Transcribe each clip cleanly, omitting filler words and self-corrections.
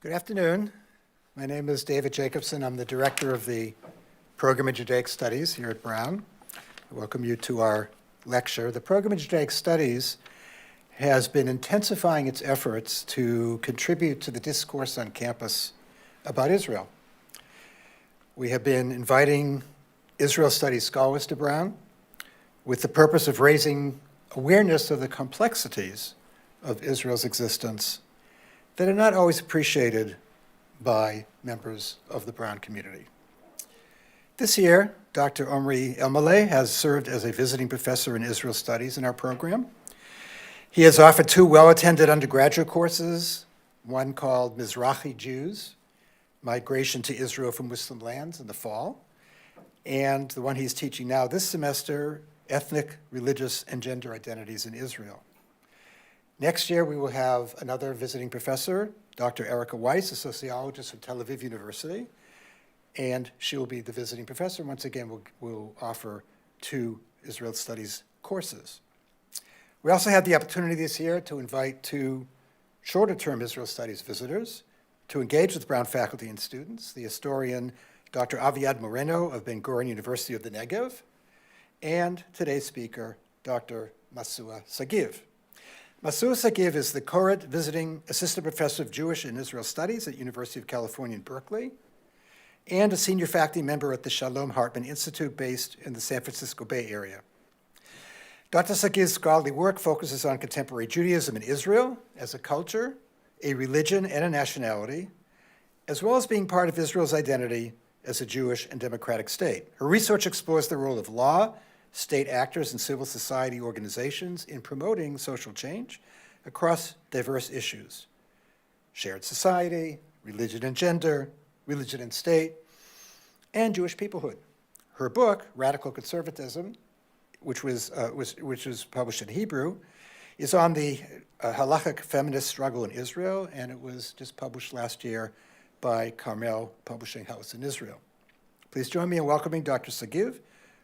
Good afternoon. My name is David Jacobson. I'm the director of the Program in Judaic Studies here at Brown. I welcome you to our lecture. The Program in Judaic Studies has been intensifying its efforts to contribute to the discourse on campus about Israel. We have been inviting Israel Studies scholars to Brown with the purpose of raising awareness of the complexities of Israel's existence that are not always appreciated by members of the Brown community. This year, Dr. Omri Elmaleh has served as a visiting professor in Israel Studies in our program. He has offered two well-attended undergraduate courses, one called Mizrahi Jews, Migration to Israel from Muslim Lands in the fall, and the one he's teaching now this semester, Ethnic, Religious, and Gender Identities in Israel. Next year, we will have another visiting professor, Dr. Erica Weiss, a sociologist from Tel Aviv University, and she will be the visiting professor. Once again, we'll offer two Israel Studies courses. We also had the opportunity this year to invite two shorter-term Israel Studies visitors to engage with Brown faculty and students, the historian Dr. Aviad Moreno of Ben Gurion University of the Negev, and today's speaker, Dr. Masua Sagiv. Masua Sagiv is the Koret Visiting Assistant Professor of Jewish and Israel Studies at University of California in Berkeley, and a senior faculty member at the Shalom Hartman Institute based in the San Francisco Bay Area. Dr. Sagiv's scholarly work focuses on contemporary Judaism in Israel as a culture, a religion, and a nationality, as well as being part of Israel's identity as a Jewish and democratic state. Her research explores the role of law, state actors, and civil society organizations in promoting social change across diverse issues: shared society, religion and gender, religion and state, and Jewish peoplehood. Her book, Radical Conservatism, which was published in Hebrew, is on the halakhic feminist struggle in Israel, and it was just published last year by Carmel Publishing House in Israel. Please join me in welcoming Dr. Sagiv,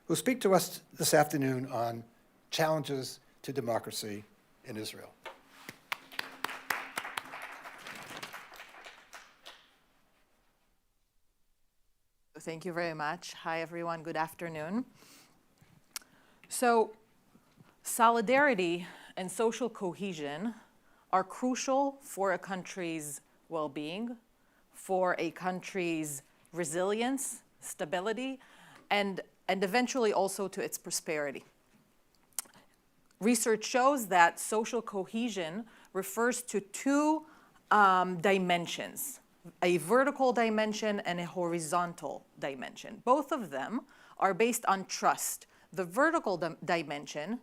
who will speak to us this afternoon on challenges to democracy in Israel. Thank you very much. Hi, everyone. Good afternoon. So, solidarity and social cohesion are crucial for a country's well-being, for a country's resilience, stability, and eventually also to its prosperity. Research shows that social cohesion refers to two dimensions: a vertical dimension and a horizontal dimension. Both of them are based on trust. The vertical dimension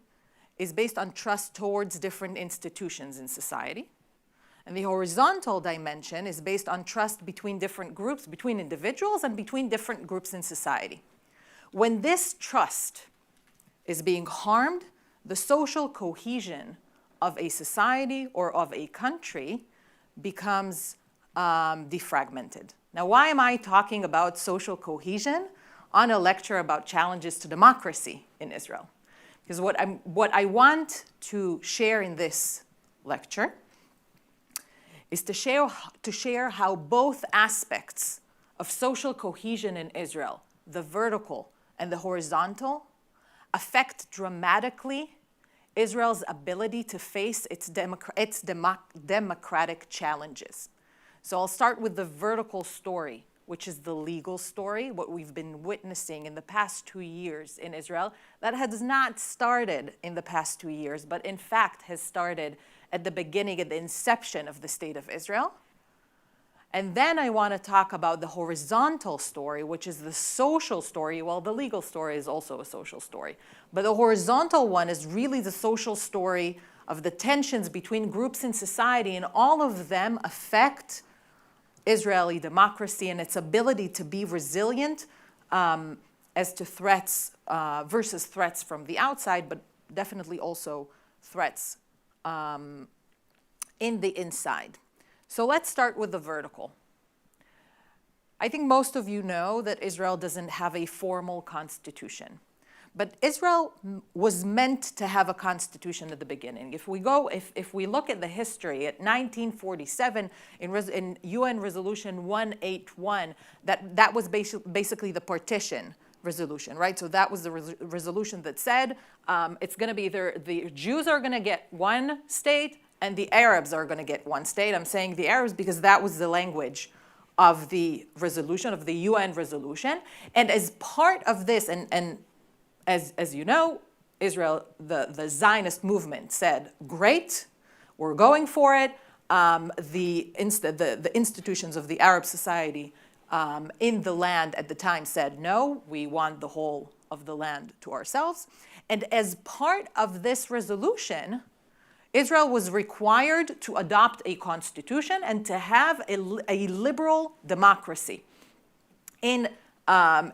is based on trust towards different institutions in society. And the horizontal dimension is based on trust between different groups, between individuals, and between different groups in society. When this trust is being harmed, the social cohesion of a society or of a country becomes defragmented. Now, why am I talking about social cohesion on a lecture about challenges to democracy in Israel? Because what I want to share in this lecture is to share how both aspects of social cohesion in Israel, the vertical and the horizontal, affect dramatically Israel's ability to face its democratic challenges. So I'll start with the vertical story, which is the legal story, what we've been witnessing in the past 2 years in Israel. That has not started in the past 2 years, but in fact has started at the beginning, at the inception of the State of Israel. And then I want to talk about the horizontal story, which is the social story. Well, the legal story is also a social story. But the horizontal one is really the social story of the tensions between groups in society, and all of them affect Israeli democracy and its ability to be resilient as to threats versus threats from the outside, but definitely also threats in the inside. So let's start with the vertical. I think most of you know that Israel doesn't have a formal constitution. But Israel was meant to have a constitution at the beginning. If we look at the history, at 1947, in UN Resolution 181, that was basically the partition resolution, right? So that was the resolution that said it's going to be either the Jews are going to get one state and the Arabs are going to get one state. I'm saying the Arabs because that was the language of the resolution, of the UN resolution. And as part of this, and as you know, Israel, the Zionist movement said, great, we're going for it. The institutions of the Arab society in the land at the time said, no, we want the whole of the land to ourselves. And as part of this resolution, Israel was required to adopt a constitution and to have a liberal democracy. In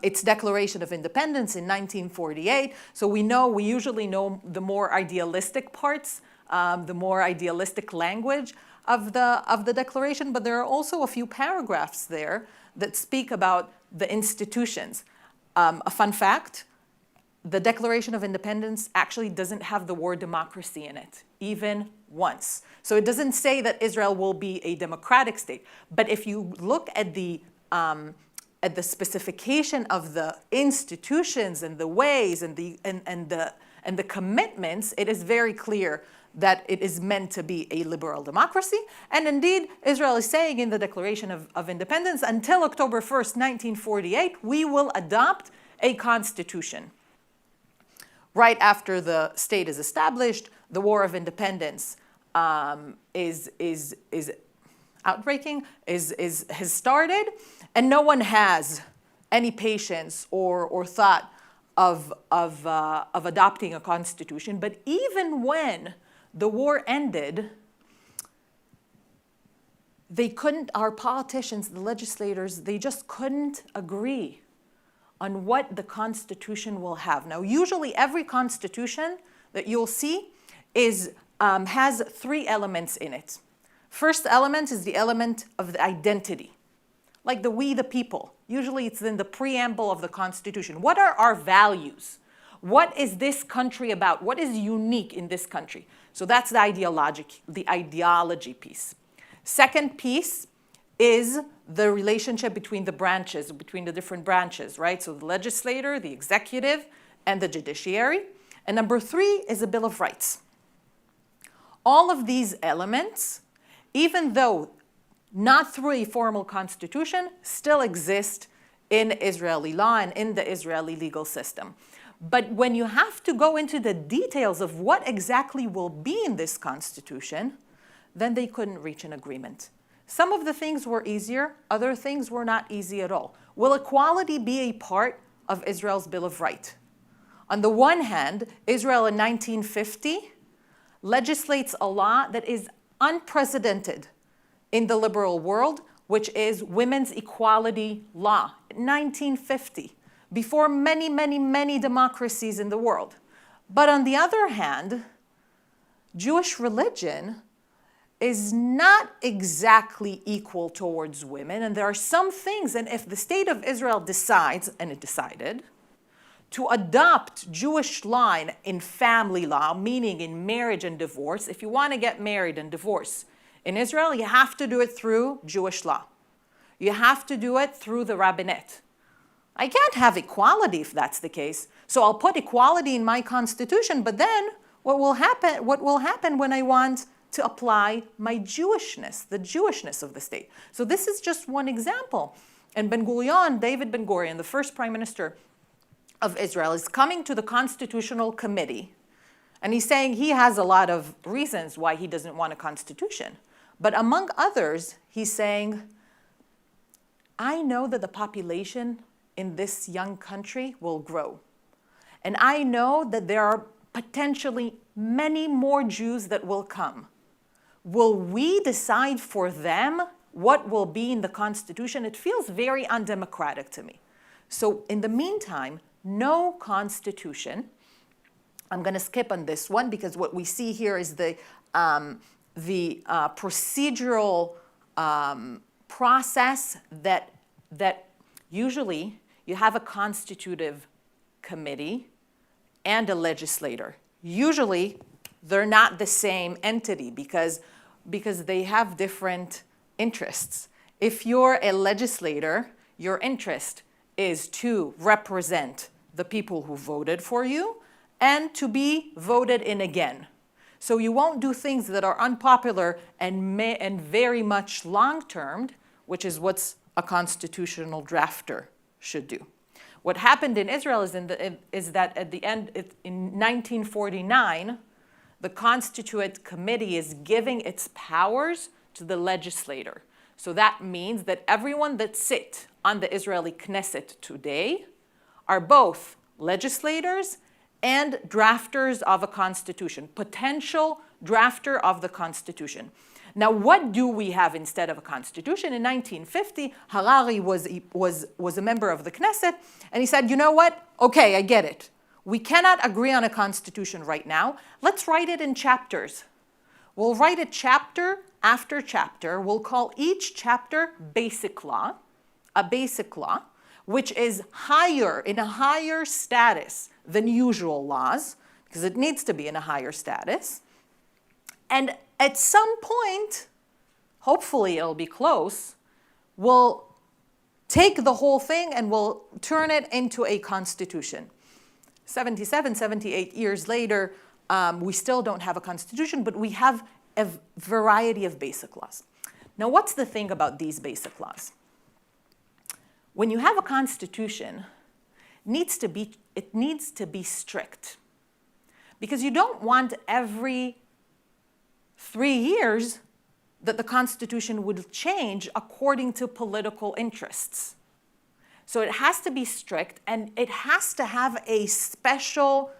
its Declaration of Independence in 1948, so we usually know the more idealistic parts, the more idealistic language of the Declaration, but there are also a few paragraphs there that speak about the institutions. A fun fact, the Declaration of Independence actually doesn't have the word democracy in it, even once. So it doesn't say that Israel will be a democratic state. But if you look at the specification of the institutions and the ways and the commitments, it is very clear that it is meant to be a liberal democracy. And indeed, Israel is saying in the Declaration of Independence, until October 1st, 1948, we will adopt a constitution. Right after the state is established, the War of Independence is outbreaking, has started, and no one has any patience or thought of adopting a constitution. But even when the war ended, our politicians, the legislators, they just couldn't agree on what the constitution will have. Now, usually every constitution that you'll see has three elements in it. First element is the element of the identity, like the we the people. Usually it's in the preamble of the Constitution. What are our values? What is this country about? What is unique in this country? So that's the ideology piece. Second piece is the relationship between the branches, between the different branches, right? So the legislature, the executive, and the judiciary. And number three is a Bill of Rights. All of these elements, even though not through a formal constitution, still exist in Israeli law and in the Israeli legal system. But when you have to go into the details of what exactly will be in this constitution, then they couldn't reach an agreement. Some of the things were easier, other things were not easy at all. Will equality be a part of Israel's Bill of Rights? On the one hand, Israel in 1950 legislates a law that is unprecedented in the liberal world, which is women's equality law, 1950, before many, many, many democracies in the world. But on the other hand, Jewish religion is not exactly equal towards women, and there are some things, and if the state of Israel decides, and it decided, to adopt Jewish law in family law, meaning in marriage and divorce, if you want to get married and divorce in Israel, you have to do it through Jewish law. You have to do it through the rabbinate. I can't have equality if that's the case. So I'll put equality in my constitution, but then what will happen when I want to apply my Jewishness, the Jewishness of the state? So this is just one example. And David Ben Gurion, the first prime minister of Israel, is coming to the Constitutional Committee, and he's saying he has a lot of reasons why he doesn't want a constitution. But among others, he's saying, I know that the population in this young country will grow. And I know that there are potentially many more Jews that will come. Will we decide for them what will be in the Constitution? It feels very undemocratic to me. So in the meantime, no constitution. I'm going to skip on this one because what we see here is the procedural process that usually you have a constitutive committee and a legislator. Usually, they're not the same entity because they have different interests. If you're a legislator, your interest is to represent the people who voted for you and to be voted in again. So you won't do things that are unpopular and very much long-term, which is what a constitutional drafter should do. What happened in Israel is that at the end, in 1949, the Constituent Committee is giving its powers to the legislator. So that means that everyone that sits on the Israeli Knesset today are both legislators and drafters of a constitution, potential drafter of the constitution. Now, what do we have instead of a constitution? In 1950, Harari was a member of the Knesset, and he said, you know what? Okay, I get it. We cannot agree on a constitution right now. Let's write it in chapters. We'll write it chapter after chapter. We'll call each chapter basic law, a basic law, which is higher, in a higher status than usual laws, because it needs to be in a higher status. And at some point, hopefully it'll be close, we'll take the whole thing and we'll turn it into a constitution. 77, 78 years later, we still don't have a constitution, but we have a variety of basic laws. Now, what's the thing about these basic laws? When you have a constitution, it needs to be strict. Because you don't want every 3 years that the Constitution would change according to political interests. So it has to be strict, and it has to have a special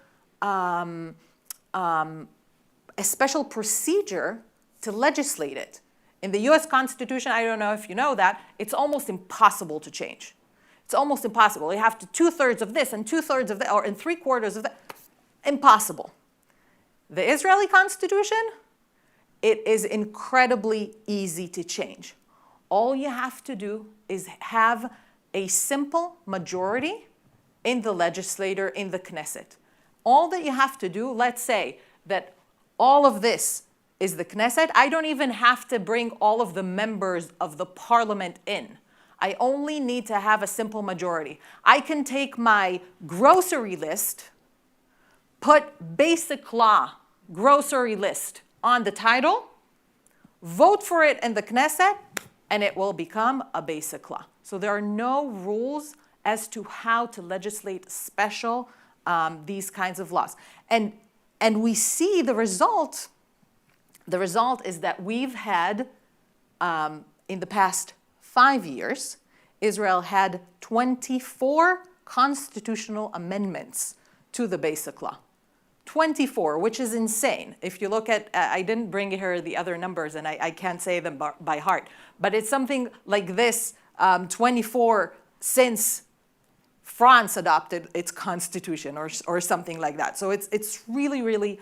procedure to legislate it. In the US Constitution, I don't know if you know that, it's almost impossible to change. It's almost impossible. You have to 2/3 of this and 2/3 of that, or and 3/4 of that. Impossible. The Israeli Constitution, it is incredibly easy to change. All you have to do is have a simple majority in the legislature, in the Knesset. All that you have to do, let's say that all of this is the Knesset. I don't even have to bring all of the members of the parliament in. I only need to have a simple majority. I can take my grocery list, put basic law, grocery list on the title, vote for it in the Knesset, and it will become a basic law. So there are no rules as to how to legislate special these kinds of laws. And we see the result. The result is that we've had, in the past 5 years, Israel had 24 constitutional amendments to the basic law. 24, which is insane. If you look at, I didn't bring here the other numbers, and I can't say them by heart, but it's something like this, 24 since France adopted its constitution or something like that. So it's really, really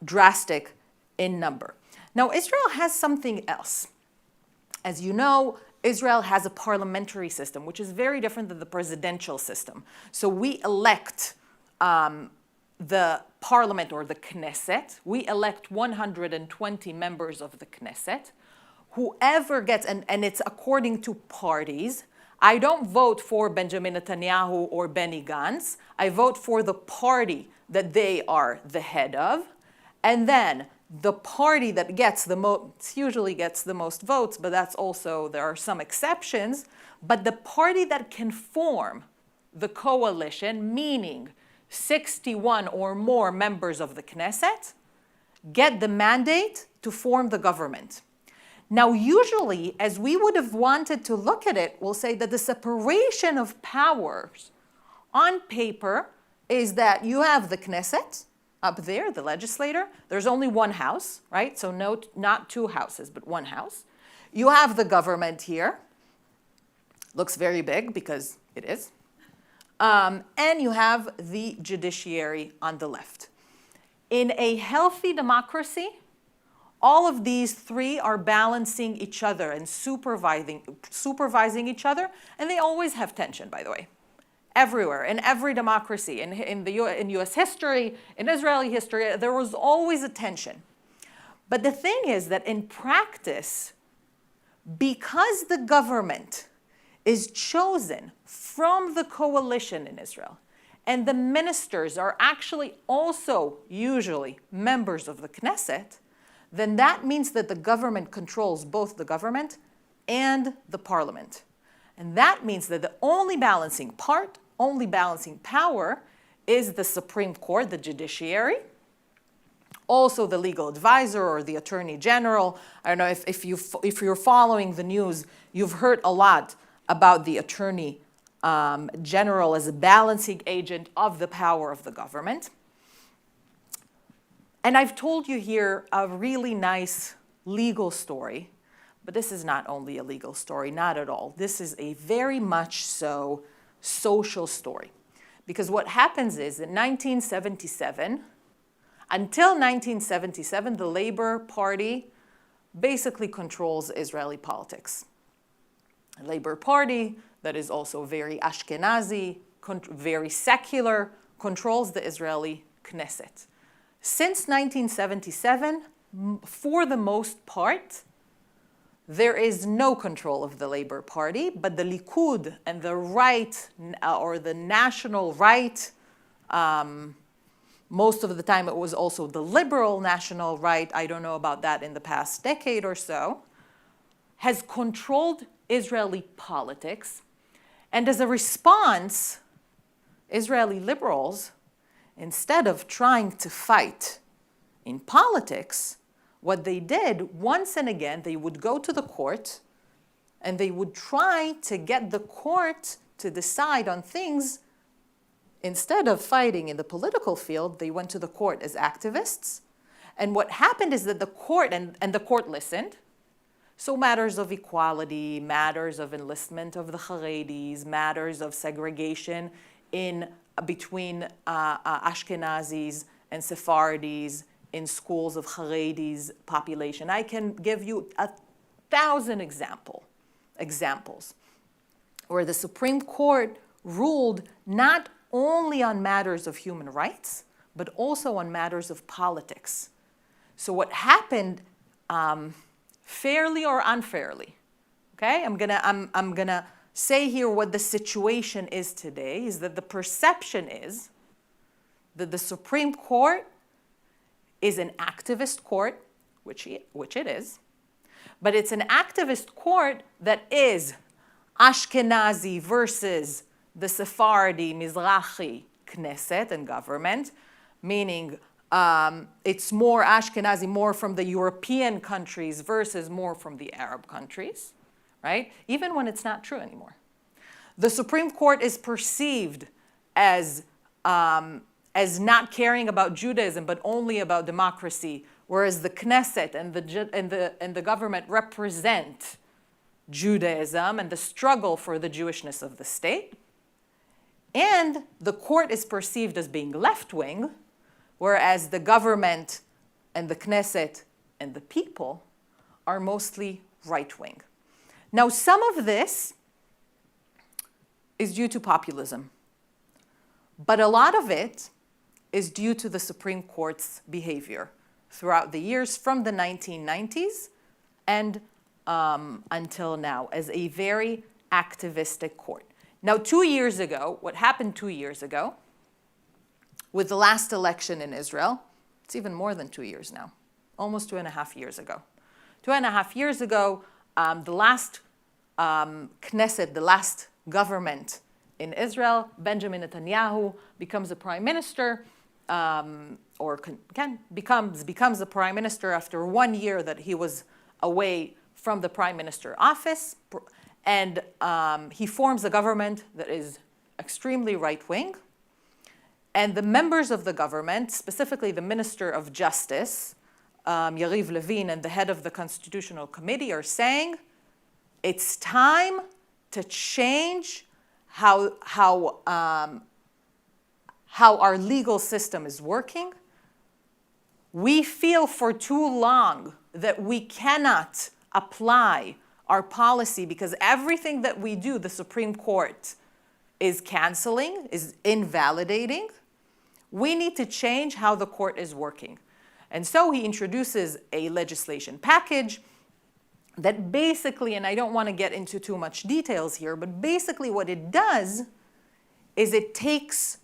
drastic in number. Now, Israel has something else. As you know, Israel has a parliamentary system, which is very different than the presidential system. So we elect the parliament, or the Knesset. We elect 120 members of the Knesset. Whoever gets, and it's according to parties. I don't vote for Benjamin Netanyahu or Benny Gantz. I vote for the party that they are the head of. And then the party that gets the most, usually gets the most votes, but that's also, there are some exceptions, but the party that can form the coalition, meaning 61 or more members of the Knesset, get the mandate to form the government. Now, usually, as we would have wanted to look at it, we'll say that the separation of powers on paper is that you have the Knesset up there, the legislator. There's only one house, right? So not two houses, but one house. You have the government here. Looks very big because it is. And you have the judiciary on the left. In a healthy democracy, all of these three are balancing each other and supervising each other, and they always have tension, by the way. everywhere, in every democracy, in U.S. history, in Israeli history, there was always a tension. But the thing is that in practice, because the government is chosen from the coalition in Israel, and the ministers are actually also usually members of the Knesset, then that means that the government controls both the government and the parliament. And that means that the only balancing power is the Supreme Court, the judiciary, also the legal advisor or the attorney general. I don't know if you're following the news, you've heard a lot about the attorney general as a balancing agent of the power of the government. And I've told you here a really nice legal story, but this is not only a legal story, not at all. This is a very much so social story. Because what happens is in 1977, until 1977, the Labor Party basically controls Israeli politics. A Labor Party that is also very Ashkenazi, very secular, controls the Israeli Knesset. Since 1977, for the most part, there is no control of the Labor Party, but the Likud and the right, or the national right, most of the time it was also the liberal national right, I don't know about that in the past decade or so, has controlled Israeli politics. And as a response, Israeli liberals, instead of trying to fight in politics, what they did, once and again, they would go to the court and they would try to get the court to decide on things. Instead of fighting in the political field, they went to the court as activists. And what happened is that the court, and the court listened. So matters of equality, matters of enlistment of the Haredis, matters of segregation between Ashkenazis and Sephardis in schools of Haredis population. I can give you 1,000 examples where the Supreme Court ruled not only on matters of human rights, but also on matters of politics. So what happened, fairly or unfairly, okay? I'm gonna say here what the situation is today, is that the perception is that the Supreme Court is an activist court, which it is, but it's an activist court that is Ashkenazi versus the Sephardi, Mizrahi Knesset and government, meaning it's more Ashkenazi, more from the European countries versus more from the Arab countries, right? Even when it's not true anymore. The Supreme Court is perceived as not caring about Judaism, but only about democracy, whereas the Knesset and the government represent Judaism and the struggle for the Jewishness of the state. And the court is perceived as being left-wing, whereas the government and the Knesset and the people are mostly right-wing. Now, some of this is due to populism, but a lot of it is due to the Supreme Court's behavior throughout the years from the 1990s and until now as a very activistic court. Now, 2 years ago, what happened 2 years ago, with the last election in Israel, it's even more than 2 years now, almost 2.5 years ago. 2.5 years ago, the last Knesset, the last government in Israel, Benjamin Netanyahu, becomes a prime minister, becomes a prime minister after 1 year that he was away from the prime minister office. And he forms a government that is extremely right-wing. And the members of the government, specifically the Minister of Justice, Yariv Levin, and the head of the Constitutional Committee are saying, it's time to change how our legal system is working. We feel for too long that we cannot apply our policy because everything that we do, the Supreme Court is canceling, is invalidating. We need to change how the court is working. And so he introduces a legislation package that basically, and I don't want to get into too much details here, but basically what it does is it takes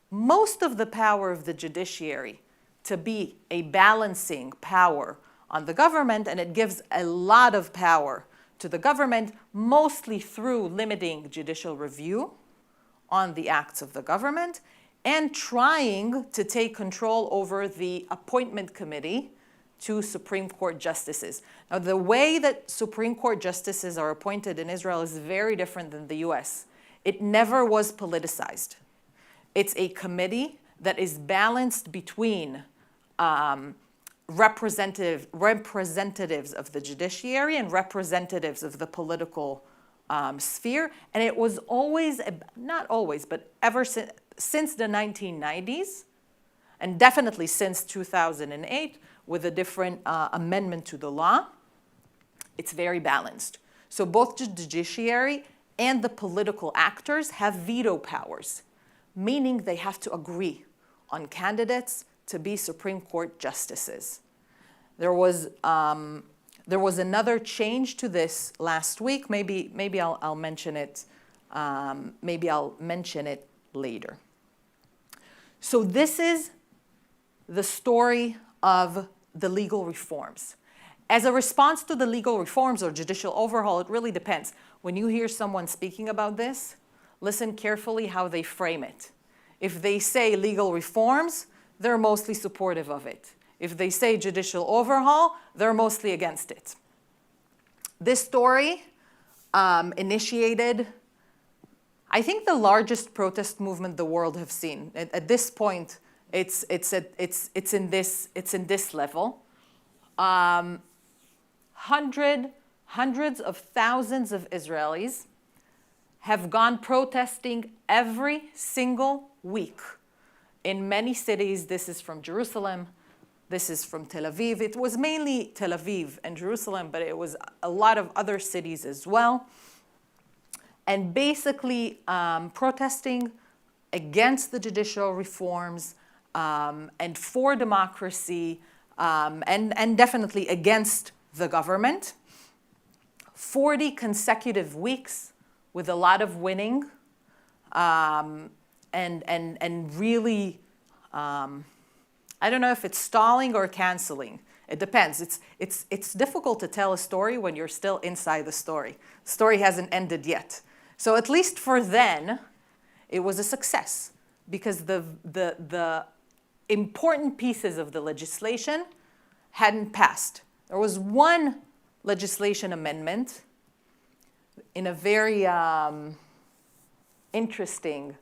most of the power of the judiciary to be a balancing power on the government, and it gives a lot of power to the government, mostly through limiting judicial review on the acts of the government and trying to take control over the appointment committee to Supreme Court justices. Now, the way that Supreme Court justices are appointed in Israel is very different than the US. It never was politicized. It's a committee that is balanced between representatives of the judiciary and representatives of the political sphere. And it was always, not always, but ever since the 1990s, and definitely since 2008, with a different amendment to the law, it's very balanced. So both the judiciary and the political actors have veto powers, meaning they have to agree on candidates to be Supreme Court justices. There was another change to this last week. Maybe I'll mention it. Maybe I'll mention it later. So this is the story of the legal reforms. As a response to the legal reforms or judicial overhaul, it really depends. When you hear someone speaking about this, listen carefully how they frame it. If they say legal reforms, they're mostly supportive of it. If they say judicial overhaul, they're mostly against it. This story initiated, I think, the largest protest movement the world have seen. At this point, it's in this level. Hundreds of thousands of Israelis have gone protesting every single week in many cities. This is from Jerusalem. This is from Tel Aviv. It was mainly Tel Aviv and Jerusalem, but it was a lot of other cities as well. And basically protesting against the judicial reforms and for democracy and definitely against the government. 40 consecutive weeks with a lot of winning and really, I don't know if it's stalling or canceling. It depends. It's difficult to tell a story when you're still inside the story. The story hasn't ended yet. So at least for then, it was a success because the important pieces of the legislation hadn't passed. There was one legislation amendment in a very interesting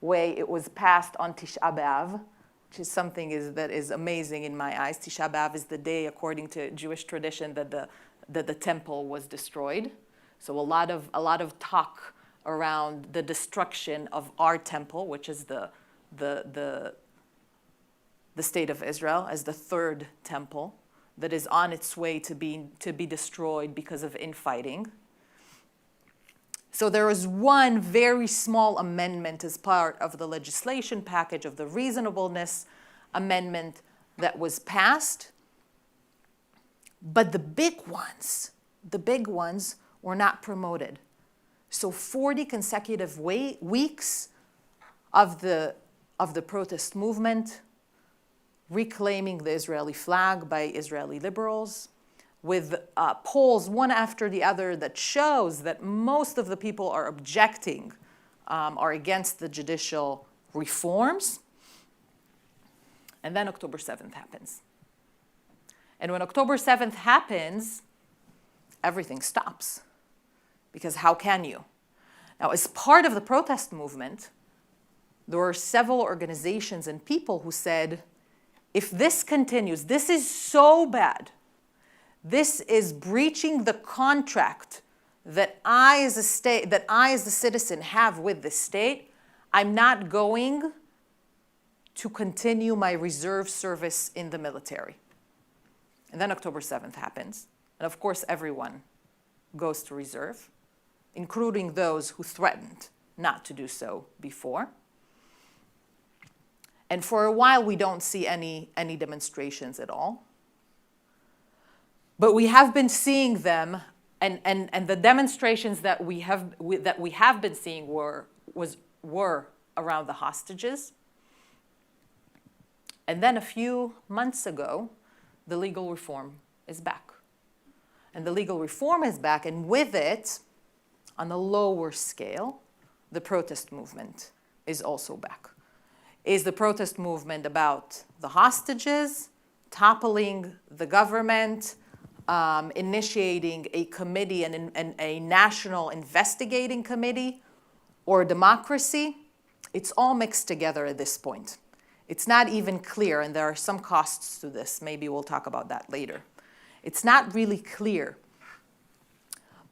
way. It was passed on Tisha B'Av, which is something that is amazing in my eyes. Tisha B'Av is the day, according to Jewish tradition, that the temple was destroyed. So a lot of talk around the destruction of our temple, which is the state of Israel, as the third temple that is on its way to be destroyed because of infighting. So there was one very small amendment as part of the legislation package of the reasonableness amendment that was passed. But the big ones were not promoted. So 40 consecutive weeks of the protest movement, reclaiming the Israeli flag by Israeli liberals, with polls one after the other that shows that most of the people are objecting, are against the judicial reforms. And then October 7th happens. And when October 7th happens, everything stops. Because how can you? Now, as part of the protest movement, there were several organizations and people who said, if this continues, this is so bad. This is breaching the contract that I as a state, that I as a citizen have with the state. I'm not going to continue my reserve service in the military. And then October 7th happens. And of course, everyone goes to reserve. including those who threatened not to do so before. And for a while, we don't see any demonstrations at all. But we have been seeing them, and the demonstrations that we have been seeing were around the hostages. And then a few months ago, the legal reform is back. And the legal reform is back, and with it, on a lower scale, the protest movement is also back. Is the protest movement about the hostages, toppling the government, initiating a committee and a national investigating committee, or democracy? It's all mixed together at this point. It's not even clear, and there are some costs to this. Maybe we'll talk about that later. It's not really clear.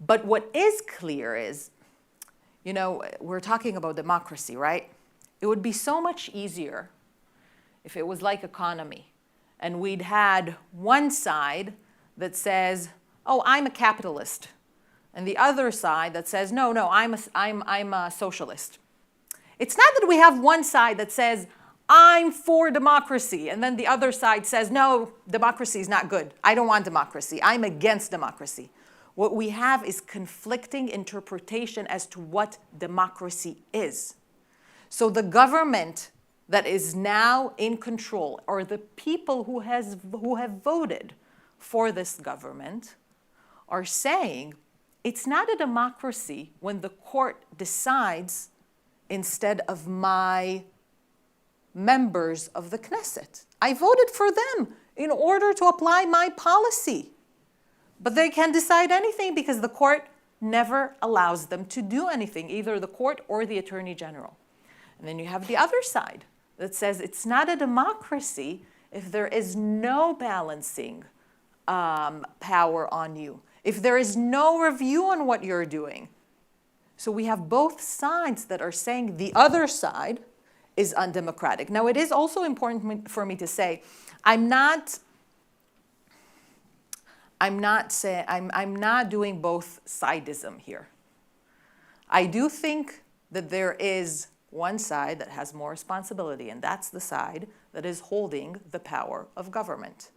But what is clear is, we're talking about democracy, right? It would be so much easier if it was like economy, and we'd had one side that says, oh, I'm a capitalist, and the other side that says, no, I'm a socialist. It's not that we have one side that says, I'm for democracy, and then the other side says, no, democracy is not good. I don't want democracy. I'm against democracy. What we have is conflicting interpretation as to what democracy is. So the government that is now in control, or the people who have voted for this government, are saying it's not a democracy when the court decides instead of my members of the Knesset. I voted for them in order to apply my policy. But they can't decide anything because the court never allows them to do anything, either the court or the Attorney General. And then you have the other side that says it's not a democracy if there is no balancing power on you, if there is no review on what you're doing. So we have both sides that are saying the other side is undemocratic. Now, it is also important for me to say, I'm not doing both sidism here. I do think that there is one side that has more responsibility, and that's the side that is holding the power of government.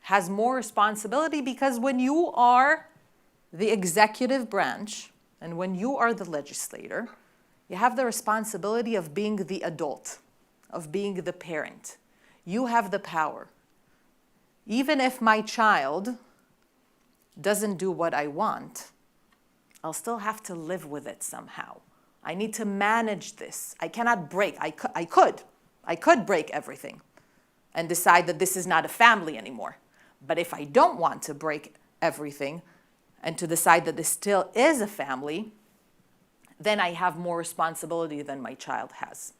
Has more responsibility because when you are the executive branch and when you are the legislator, you have the responsibility of being the adult, of being the parent. You have the power. Even if my child doesn't do what I want, I'll still have to live with it somehow. I need to manage this. I cannot break. I could break everything and decide that this is not a family anymore. But if I don't want to break everything and to decide that this still is a family, then I have more responsibility than my child has.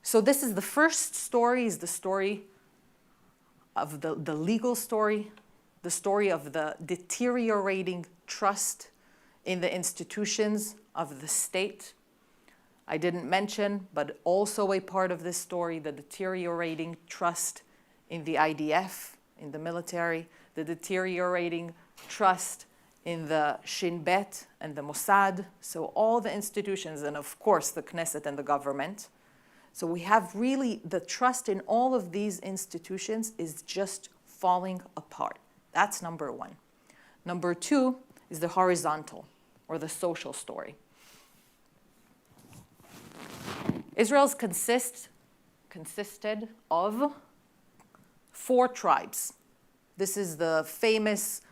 So this is the first story, is the story of the legal story, the story of the deteriorating trust in the institutions of the state. I didn't mention, but also a part of this story, the deteriorating trust in the IDF, in the military, the deteriorating trust in the Shin Bet and the Mossad, so all the institutions, and of course the Knesset and the government. So we have really, the trust in all of these institutions is just falling apart. That's number one. Number two is the horizontal, or the social story. Israel's consisted of 4 tribes. This is the famous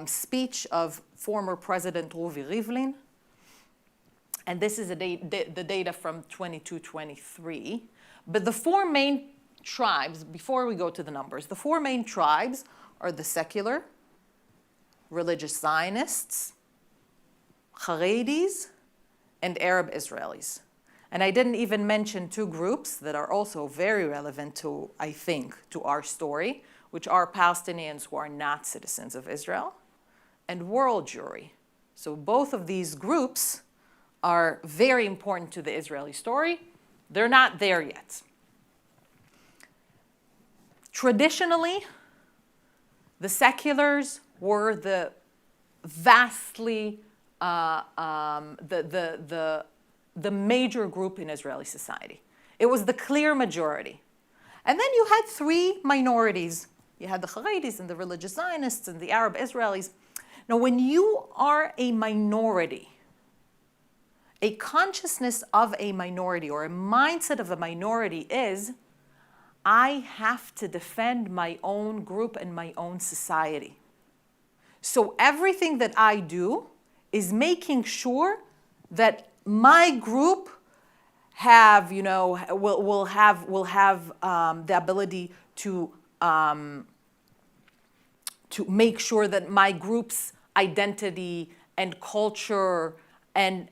speech of former President Ruvi Rivlin. And this is the data from 22-23. But the 4 main tribes, before we go to the numbers, the 4 main tribes are the secular, religious Zionists, Haredis, and Arab Israelis. And I didn't even mention 2 groups that are also very relevant to, I think, to our story, which are Palestinians who are not citizens of Israel, and world Jewry. So both of these groups are very important to the Israeli story. They're not there yet. Traditionally, the seculars were the vastly the major group in Israeli society. It was the clear majority. And then you had three minorities. You had the Haredis and the religious Zionists and the Arab Israelis. Now, when you are a minority, a consciousness of a minority or a mindset of a minority is, I have to defend my own group and my own society. So everything that I do is making sure that my group will have the ability to make sure that my group's identity and culture and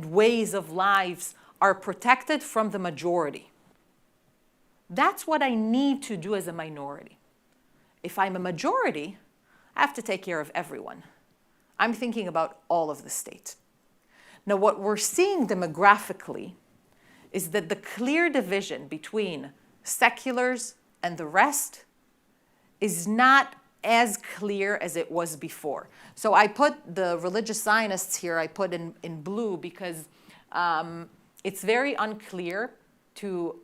ways of lives are protected from the majority. That's what I need to do as a minority. If I'm a majority, I have to take care of everyone. I'm thinking about all of the state. Now, what we're seeing demographically is that the clear division between seculars and the rest is not as clear as it was before. So I put the religious Zionists here, I put in blue because it's very unclear to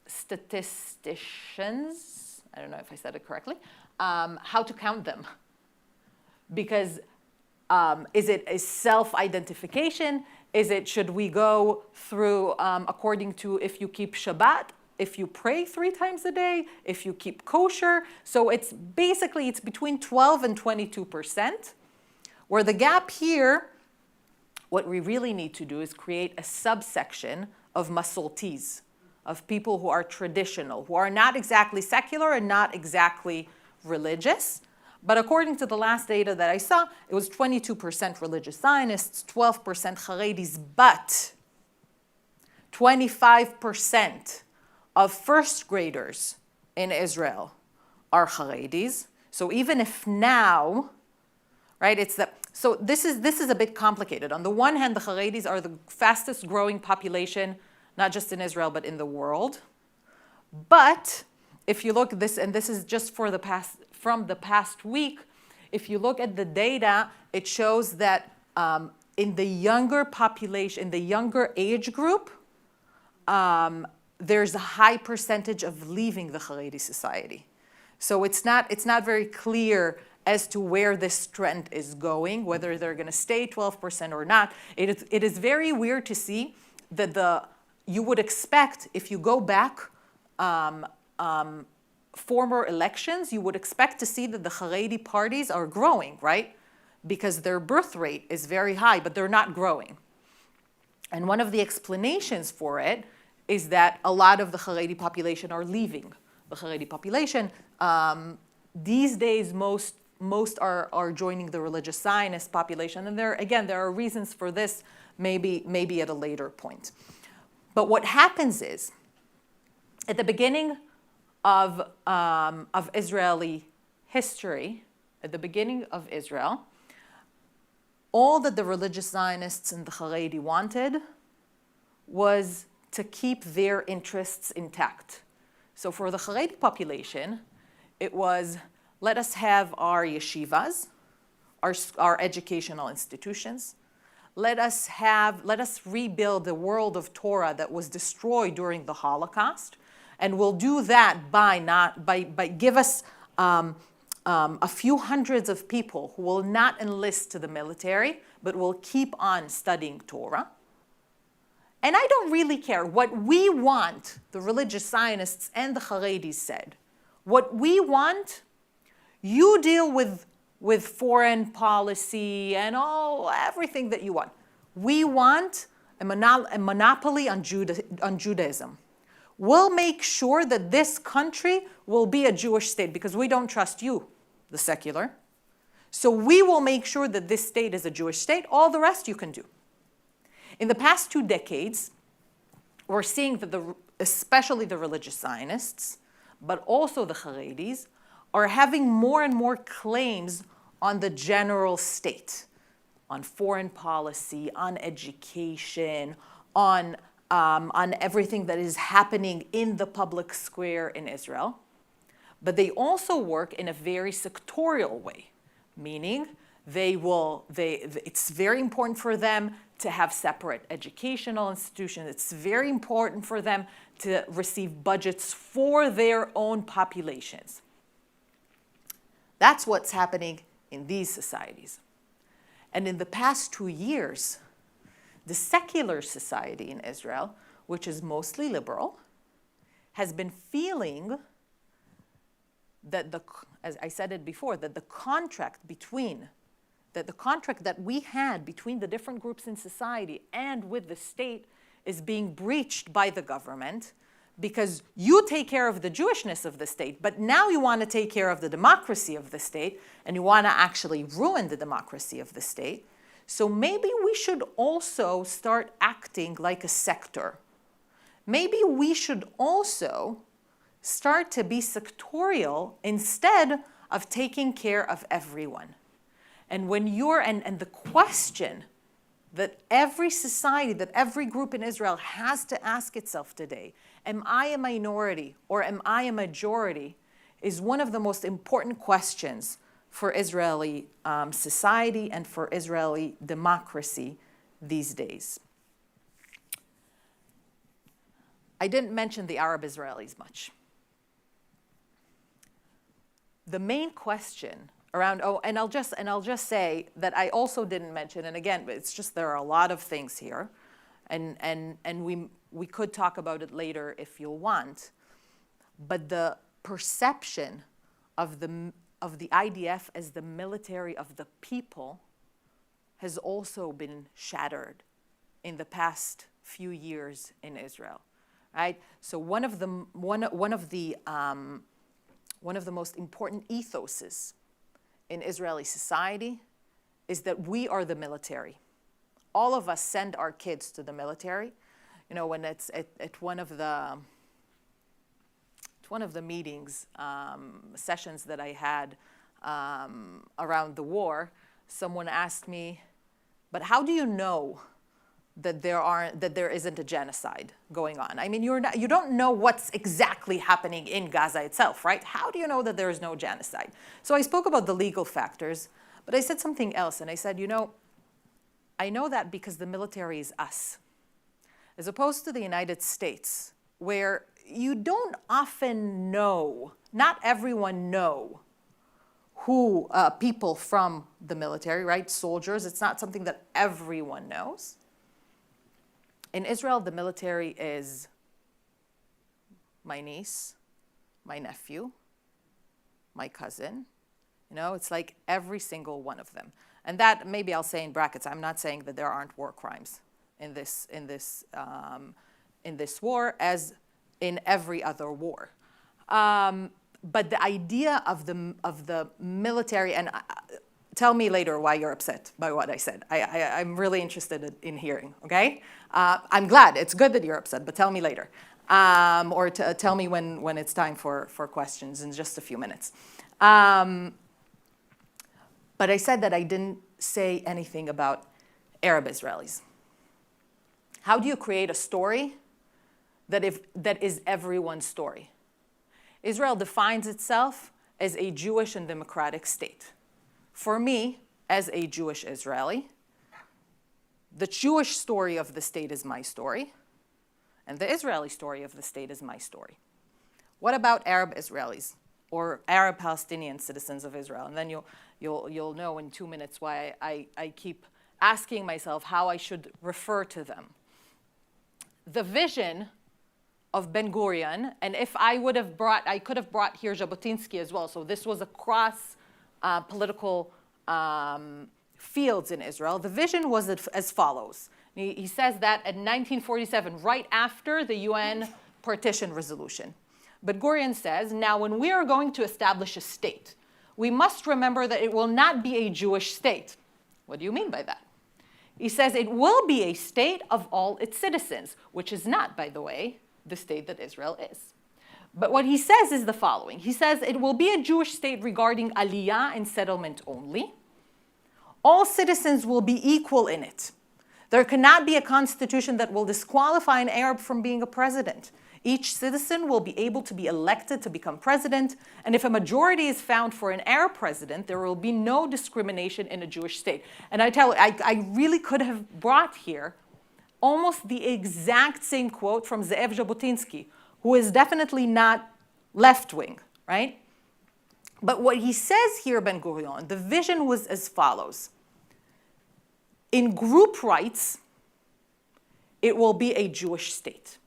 statisticians, I don't know if I said it correctly, how to count them. Because is it a self-identification? Should we go through according to if you keep Shabbat, if you pray 3 times a day, if you keep kosher? So it's between 12 and 22%, where the gap here, what we really need to do is create a subsection of masortis, of people who are traditional, who are not exactly secular and not exactly religious. But according to the last data that I saw, it was 22% religious Zionists, 12% Haredis, but 25% of first graders in Israel are Haredis. So even if now, right, so this is a bit complicated. On the one hand, the Haredis are the fastest growing population, not just in Israel, but in the world. But if you look at this, and this is just from the past week, if you look at the data, it shows that in the younger population, in the younger age group, there's a high percentage of leaving the Haredi society. So it's not very clear as to where this trend is going, whether they're going to stay 12% or not. It is very weird to see that you would expect, if you go back former elections, you would expect to see that the Haredi parties are growing, right? Because their birth rate is very high, but they're not growing. And one of the explanations for it is that a lot of the Haredi population are leaving the Haredi population. These days, most are joining the religious Zionist population. And there are reasons for this, maybe at a later point. But what happens is, at the beginning of Israeli history, at the beginning of Israel, all that the religious Zionists and the Haredi wanted was to keep their interests intact. So for the Haredi population, it was, let us have our yeshivas, our educational institutions. Let us rebuild the world of Torah that was destroyed during the Holocaust. And we'll do that by give us a few hundreds of people who will not enlist to the military, but will keep on studying Torah. And I don't really care. What we want, the religious Zionists and the Haredis said, what we want, you deal with foreign policy and everything that you want. We want a monopoly on Judaism. We'll make sure that this country will be a Jewish state because we don't trust you, the secular. So we will make sure that this state is a Jewish state. All the rest you can do. In the past 2 decades, we're seeing that especially the religious Zionists, but also the Haredis, are having more and more claims on the general state, on foreign policy, on education, on everything that is happening in the public square in Israel. But they also work in a very sectorial way. meaning it's very important for them to have separate educational institutions. It's very important for them to receive budgets for their own populations. That's what's happening in these societies. And in the past 2 years, the secular society in Israel, which is mostly liberal, has been feeling that as I said it before, that the contract that we had between the different groups in society and with the state is being breached by the government, because you take care of the Jewishness of the state, but now you want to take care of the democracy of the state, and you want to actually ruin the democracy of the state. So maybe we should also start acting like a sector. Maybe we should also start to be sectorial instead of taking care of everyone. And when and the question that every society, that every group in Israel has to ask itself today, am I a minority or am I a majority, is one of the most important questions for Israeli society and for Israeli democracy these days. I didn't mention the Arab Israelis much. The main question around, and I'll just say that I also didn't mention, and again, it's just there are a lot of things here, and we could talk about it later if you'll want, but the perception of the IDF as the military of the people has also been shattered in the past few years in Israel, right? So one of the most important ethoses in Israeli society is that we are the military. All of us send our kids to the military. You know, when it's at one of the meetings, sessions that I had around the war, someone asked me, but how do you know that there isn't a genocide going on? I mean, you don't know what's exactly happening in Gaza itself, right? How do you know that there is no genocide? So I spoke about the legal factors, but I said something else, and I said, I know that because the military is us, as opposed to the United States, where you don't often know, not everyone know who people from the military, right? Soldiers, it's not something that everyone knows. In Israel, the military is my niece, my nephew, my cousin. It's like every single one of them. And that, maybe I'll say in brackets, I'm not saying that there aren't war crimes in this war, as in every other war. But the idea of the military, and tell me later why you're upset by what I said. I'm really interested in hearing, okay? I'm glad. It's good that you're upset, but tell me later. Or tell me when it's time for questions in just a few minutes. But I said that I didn't say anything about Arab Israelis. How do you create a story that is everyone's story? Israel defines itself as a Jewish and democratic state. For me, as a Jewish Israeli, the Jewish story of the state is my story, and the Israeli story of the state is my story. What about Arab Israelis or Arab Palestinian citizens of Israel? And then you'll know in 2 minutes why I keep asking myself how I should refer to them. The vision of Ben Gurion, and if I could have brought here Jabotinsky as well. So this was across political fields in Israel. The vision was as follows. He says that in 1947, right after the UN partition resolution. But Gurion says, now when we are going to establish a state, we must remember that it will not be a Jewish state. What do you mean by that? He says it will be a state of all its citizens, which is not, by the way, the state that Israel is. But what he says is the following. He says it will be a Jewish state regarding aliyah and settlement only. All citizens will be equal in it. There cannot be a constitution that will disqualify an Arab from being a president. Each citizen will be able to be elected to become president, and if a majority is found for an Arab president, there will be no discrimination in a Jewish state. And I really could have brought here almost the exact same quote from Ze'ev Jabotinsky, who is definitely not left-wing, right? But what he says here, Ben Gurion, the vision was as follows. In group rights, it will be a Jewish state.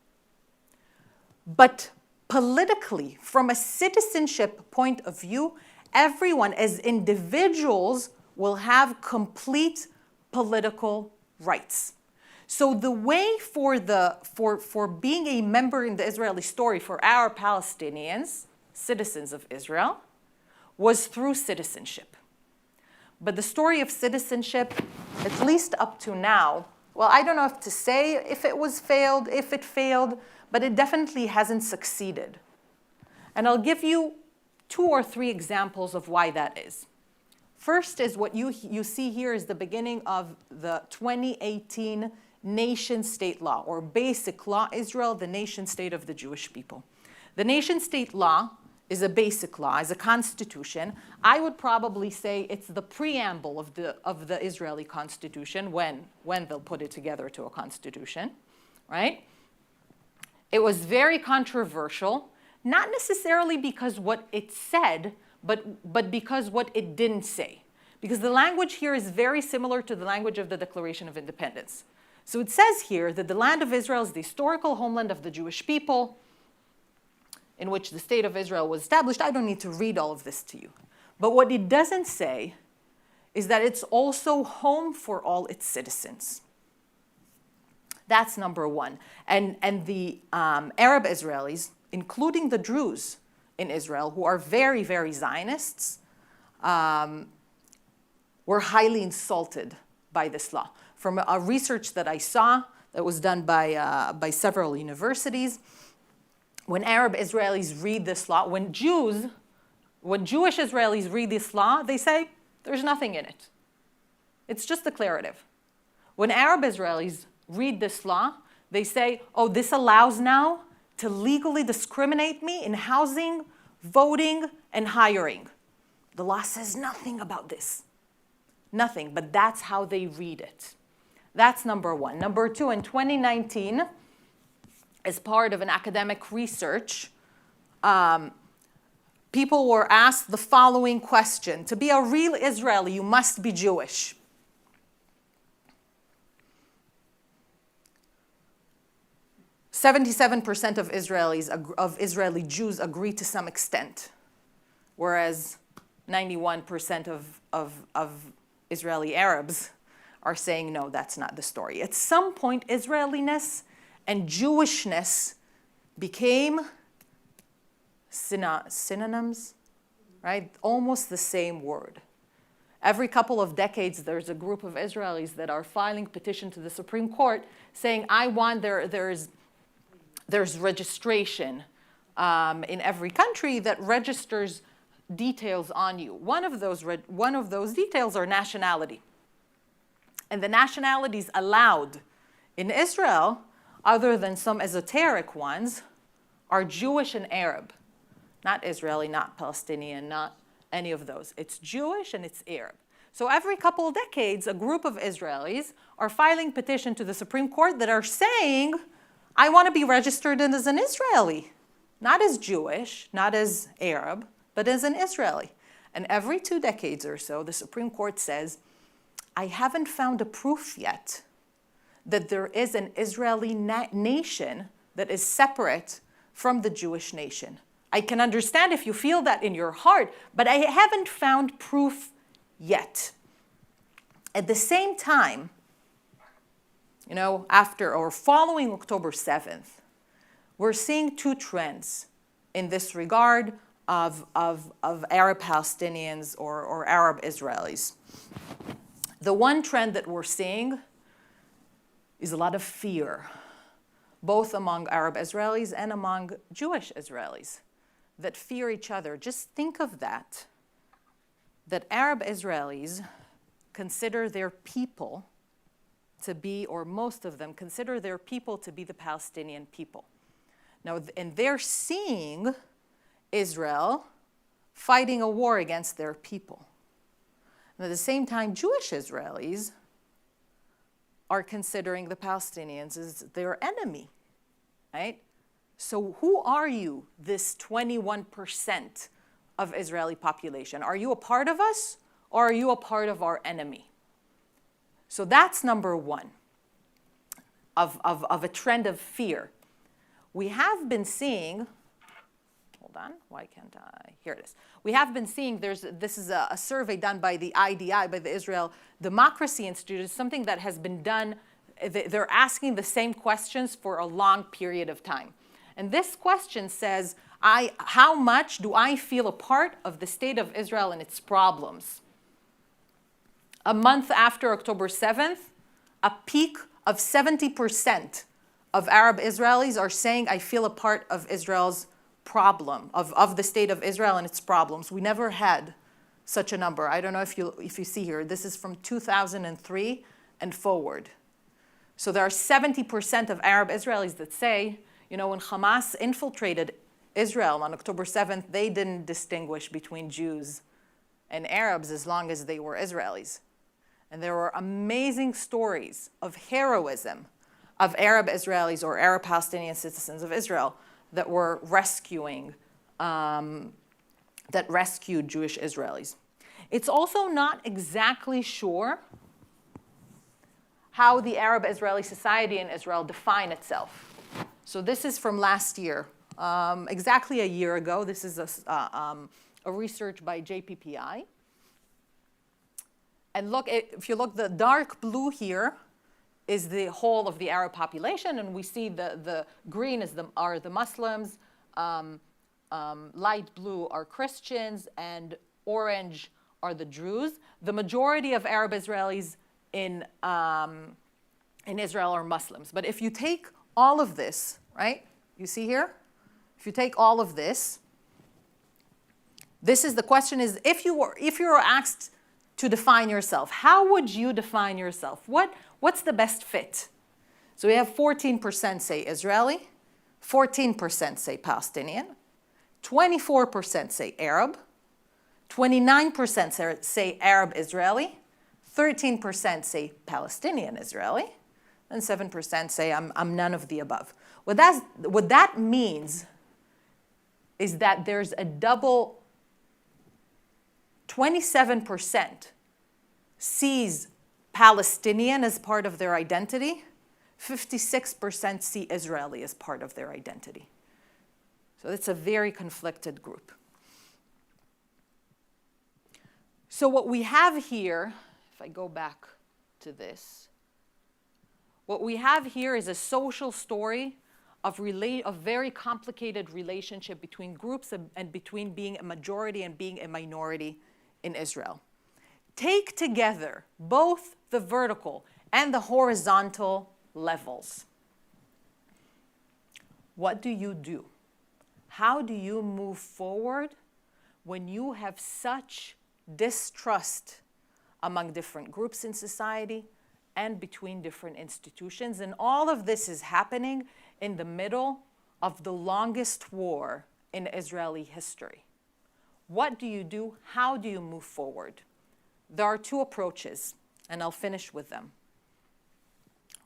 But politically, from a citizenship point of view, everyone as individuals will have complete political rights. So the way for being a member in the Israeli story for our Palestinians, citizens of Israel, was through citizenship. But the story of citizenship, at least up to now, well, I don't know if to say if it failed, but it definitely hasn't succeeded. And I'll give you 2 or 3 examples of why that is. First is what you see here is the beginning of the 2018 nation-state law, or basic law, Israel, the nation-state of the Jewish people. The nation-state law is a basic law, is a constitution. I would probably say it's the preamble of the Israeli constitution when they'll put it together to a constitution, right? It was very controversial, not necessarily because what it said, but because what it didn't say. Because the language here is very similar to the language of the Declaration of Independence. So it says here that the land of Israel is the historical homeland of the Jewish people, in which the state of Israel was established. I don't need to read all of this to you. But what it doesn't say is that it's also home for all its citizens. That's number one. And the Arab Israelis, including the Druze in Israel, who are very, very Zionists, were highly insulted by this law. From a research that I saw that was done by several universities, when Arab Israelis read this law, when Jewish Israelis read this law, they say, there's nothing in it. It's just declarative. When Arab Israelis read this law, they say, oh, this allows now to legally discriminate me in housing, voting, and hiring. The law says nothing about this. Nothing, but that's how they read it. That's number one. Number two, in 2019, as part of an academic research, people were asked the following question. To be a real Israeli, you must be Jewish. "77% of Israeli Jews agree to some extent, whereas 91% of Israeli Arabs are saying, no, that's not the story. At some point, Israeliness and Jewishness became synonyms, right? Almost the same word. Every couple of decades, there's a group of Israelis that are filing petition to the Supreme Court saying, I want there's registration in every country that registers details on you. One of those details are nationality. And the nationalities allowed in Israel, other than some esoteric ones, are Jewish and Arab. Not Israeli, not Palestinian, not any of those. It's Jewish and it's Arab. So every couple of decades, a group of Israelis are filing petition to the Supreme Court that are saying, I want to be registered as an Israeli, not as Jewish, not as Arab, but as an Israeli. And every 2 decades or so, the Supreme Court says, I haven't found a proof yet that there is an Israeli nation that is separate from the Jewish nation. I can understand if you feel that in your heart, but I haven't found proof yet. At the same time, after or following October 7th, we're seeing 2 trends in this regard of Arab Palestinians or Arab Israelis. The one trend that we're seeing is a lot of fear, both among Arab Israelis and among Jewish Israelis, that fear each other. Just think of that Arab Israelis consider their people to be, or most of them consider their people to be the Palestinian people. Now, and they're seeing Israel fighting a war against their people. And at the same time, Jewish Israelis are considering the Palestinians as their enemy, right? So who are you, this 21% of Israeli population? Are you a part of us, or are you a part of our enemy? So that's number one of a trend of fear. We have been seeing, hold on, why can't I? Here it is. We have been seeing, this is a survey done by the IDI, by the Israel Democracy Institute. It's something that has been done, they're asking the same questions for a long period of time. And this question says, how much do I feel a part of the state of Israel and its problems? A month after October 7th, a peak of 70% of Arab Israelis are saying, I feel a part of Israel's problem, of the state of Israel and its problems. We never had such a number. I don't know if you see here. This is from 2003 and forward. So there are 70% of Arab Israelis that say, you know, when Hamas infiltrated Israel on October 7th, they didn't distinguish between Jews and Arabs as long as they were Israelis. And there were amazing stories of heroism of Arab Israelis or Arab Palestinian citizens of Israel that were rescued Jewish Israelis. It's also not exactly sure how the Arab Israeli society in Israel define itself. So this is from last year, exactly a year ago. This is a research by JPPI. And look, if you look, the dark blue here is the whole of the Arab population, and we see the green are the Muslims, light blue are Christians, and orange are the Druze. The majority of Arab Israelis in Israel are Muslims. But if you take all of this, right, you see here? If you take all of this, this is the question is, if you were asked to define yourself, how would you define yourself? What's the best fit? So we have 14% say Israeli, 14% say Palestinian, 24% say Arab, 29% say Arab Israeli, 13% say Palestinian Israeli, and 7% say I'm none of the above. What that means is that there's a double 27% sees Palestinian as part of their identity, 56% see Israeli as part of their identity. So it's a very conflicted group. So what we have here, if I go back to this, what we have here is a social story of very complicated relationship between groups and between being a majority and being a minority in Israel. Take together both the vertical and the horizontal levels. What do you do? How do you move forward when you have such distrust among different groups in society and between different institutions? And all of this is happening in the middle of the longest war in Israeli history. What do you do? How do you move forward? There are two approaches, and I'll finish with them.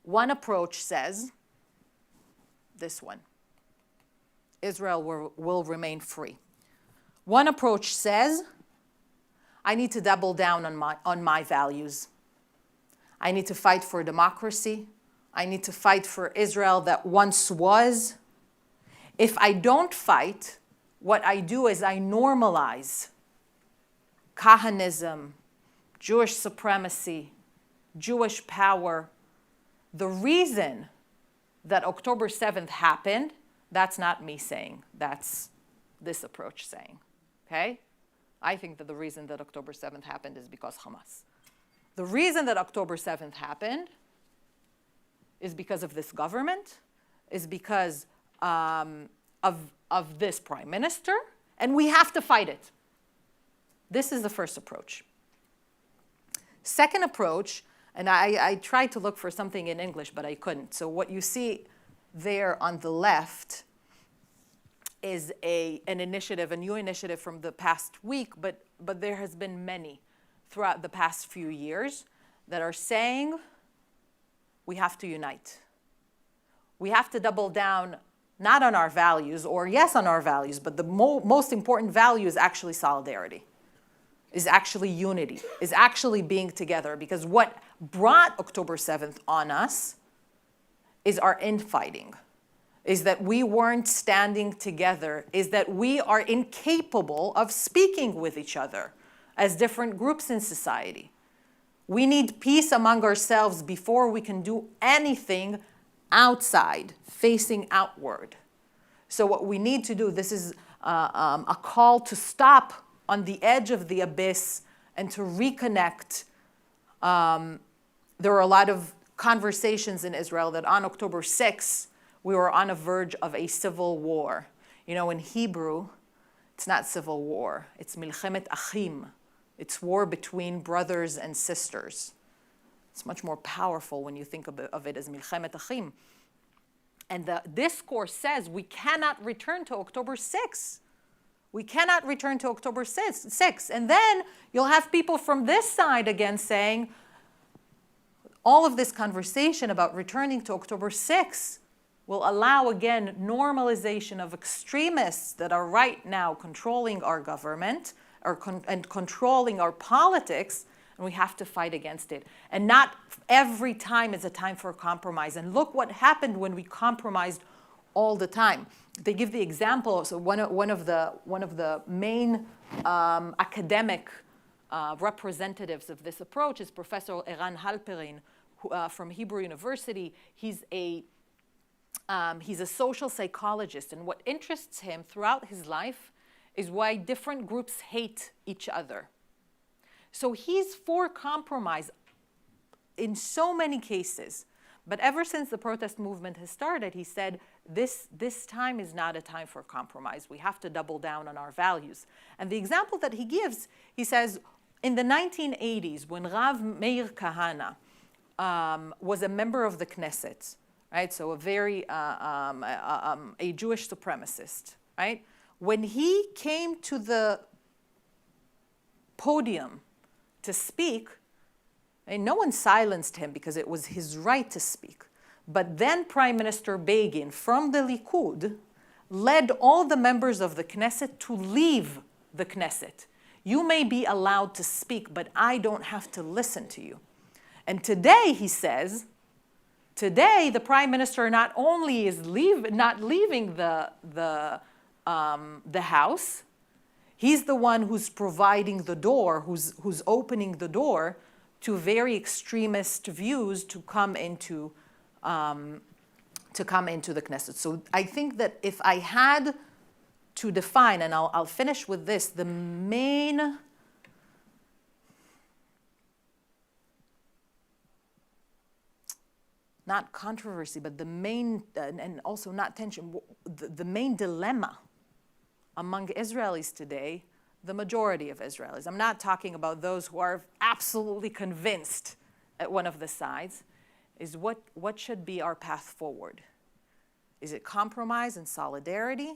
One approach says, this one, Israel will remain free. One approach says, I need to double down on my values. I need to fight for democracy. I need to fight for Israel that once was. If I don't fight, what I do is I normalize Kahanism, Jewish supremacy, Jewish power. The reason that October 7th happened, that's not me saying, that's this approach saying, okay? I think that the reason that October 7th happened is because Hamas. The reason that October 7th happened is because of this government, is because of this prime minister, and we have to fight it. This is the first approach. Second approach, and I tried to look for something in English, but I couldn't. So what you see there on the left is an initiative, a new initiative from the past week, but there has been many throughout the past few years that are saying we have to unite. We have to double down not on our values, or yes on our values, but the most important value is actually solidarity, is actually unity, is actually being together. Because what brought October 7th on us is our infighting, is that we weren't standing together, is that we are incapable of speaking with each other as different groups in society. We need peace among ourselves before we can do anything outside, facing outward. So what we need to do, this is a call to stop on the edge of the abyss and to reconnect. There are a lot of conversations in Israel that on October 6th, we were on the verge of a civil war. You know, in Hebrew, it's not civil war. It's milchemet achim. It's war between brothers and sisters. It's much more powerful when you think of it as milchemet achim. And the discourse says we cannot return to October 6th. We cannot return to October 6th. And then you'll have people from this side again saying, all of this conversation about returning to October 6th will allow, again, normalization of extremists that are right now controlling our government and controlling our politics, and we have to fight against it. And not every time is a time for compromise. And look what happened when we compromised all the time. They give the example, so one of the main academic representatives of this approach is Professor Eran Halperin from Hebrew University. He's a social psychologist, and what interests him throughout his life is why different groups hate each other. So he's for compromise in so many cases. But ever since the protest movement has started, he said, this time is not a time for compromise. We have to double down on our values. And the example that he gives, he says, in the 1980s, when Rav Meir Kahana was a member of the Knesset, right? So a Jewish supremacist, right? When he came to the podium to speak, and no one silenced him because it was his right to speak. But then Prime Minister Begin from the Likud led all the members of the Knesset to leave the Knesset. You may be allowed to speak, but I don't have to listen to you. And today, he says, today the Prime Minister not only is not leaving the House, he's the one who's providing the door, who's opening the door to very extremist views to come into the Knesset. So I think that if I had to define, and I'll finish with this, the main not controversy, but the main, and also not tension, the main dilemma among Israelis today, the majority of Israelis, I'm not talking about those who are absolutely convinced at one of the sides, is what should be our path forward? Is it compromise and solidarity?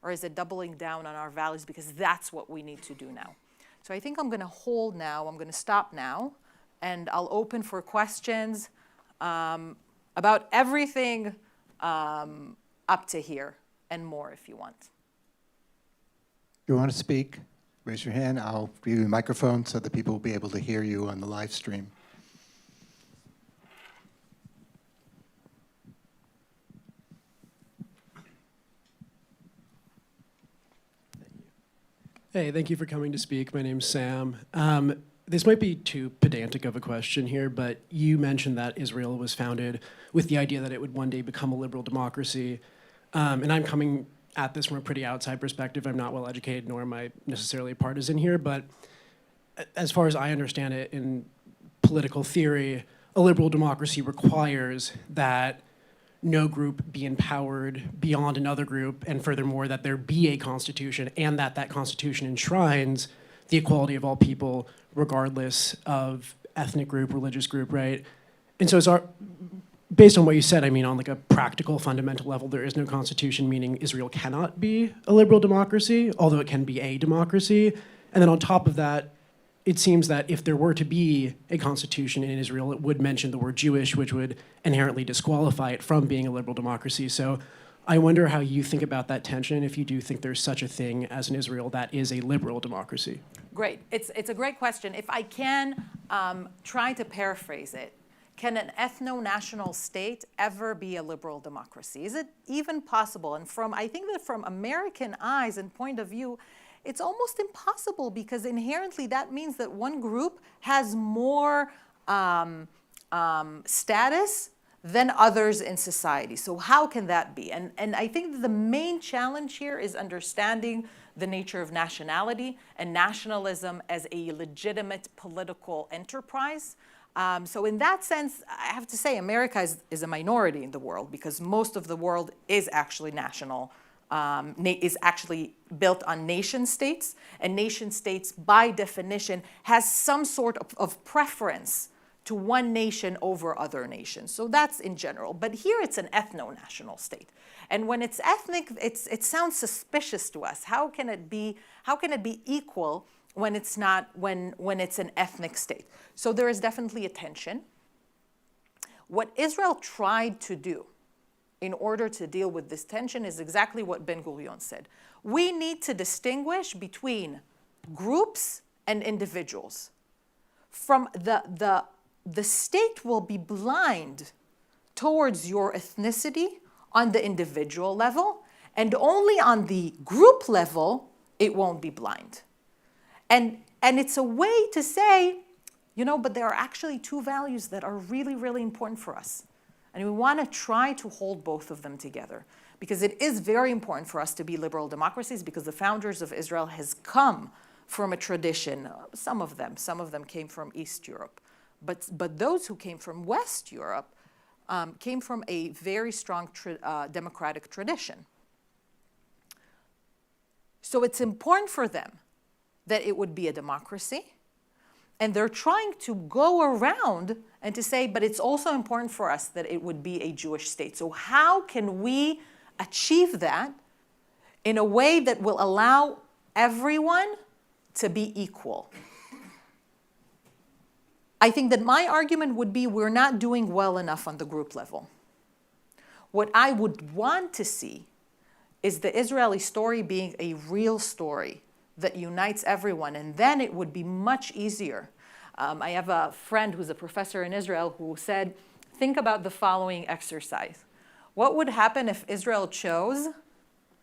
Or is it doubling down on our values? Because that's what we need to do now. So I think I'm going to hold now, I'm going to stop now, and I'll open for questions about everything up to here and more if you want. If you want to speak, raise your hand. I'll give you a microphone so that people will be able to hear you on the live stream. Hey, thank you for coming to speak. My name's Sam. This might be too pedantic of a question here, but you mentioned that Israel was founded with the idea that it would one day become a liberal democracy. And I'm coming at this from a pretty outside perspective. I'm not well educated, nor am I necessarily partisan here, but as far as I understand it in political theory, a liberal democracy requires that no group be empowered beyond another group, and furthermore, that there be a constitution, and that that constitution enshrines the equality of all people, regardless of ethnic group, religious group, right? And so based on what you said, I mean, on like a practical, fundamental level, there is no constitution, meaning Israel cannot be a liberal democracy, although it can be a democracy. And then on top of that, it seems that if there were to be a constitution in Israel, it would mention the word Jewish, which would inherently disqualify it from being a liberal democracy. So I wonder how you think about that tension, if you do think there's such a thing as an Israel that is a liberal democracy. Great. It's a great question. If I can try to paraphrase it, can an ethno-national state ever be a liberal democracy? Is it even possible? And I think that from American eyes and point of view, it's almost impossible, because inherently that means that one group has more status than others in society. So how can that be? And I think that the main challenge here is understanding the nature of nationality and nationalism as a legitimate political enterprise. So in that sense, I have to say America is a minority in the world, because most of the world is actually national, is actually built on nation states, and nation states by definition has some sort of preference to one nation over other nations. So that's in general. But here it's an ethno-national state. And when it's ethnic, it sounds suspicious to us. How can it be equal when it's not, when it's an ethnic state? So there is definitely a tension. What Israel tried to do in order to deal with this tension is exactly what Ben-Gurion said. We need to distinguish between groups and individuals. From the state will be blind towards your ethnicity on the individual level, and only on the group level, it won't be blind. And it's a way to say, but there are actually two values that are really, really important for us. And we want to try to hold both of them together, because it is very important for us to be liberal democracies, because the founders of Israel has come from a tradition. Some of them came from East Europe. But those who came from West Europe came from a very strong democratic tradition. So it's important for them that it would be a democracy. And they're trying to go around and to say, but it's also important for us that it would be a Jewish state. So how can we achieve that in a way that will allow everyone to be equal? I think that my argument would be we're not doing well enough on the group level. What I would want to see is the Israeli story being a real story that unites everyone, and then it would be much easier. I have a friend who's a professor in Israel who said, think about the following exercise. What would happen if Israel chose,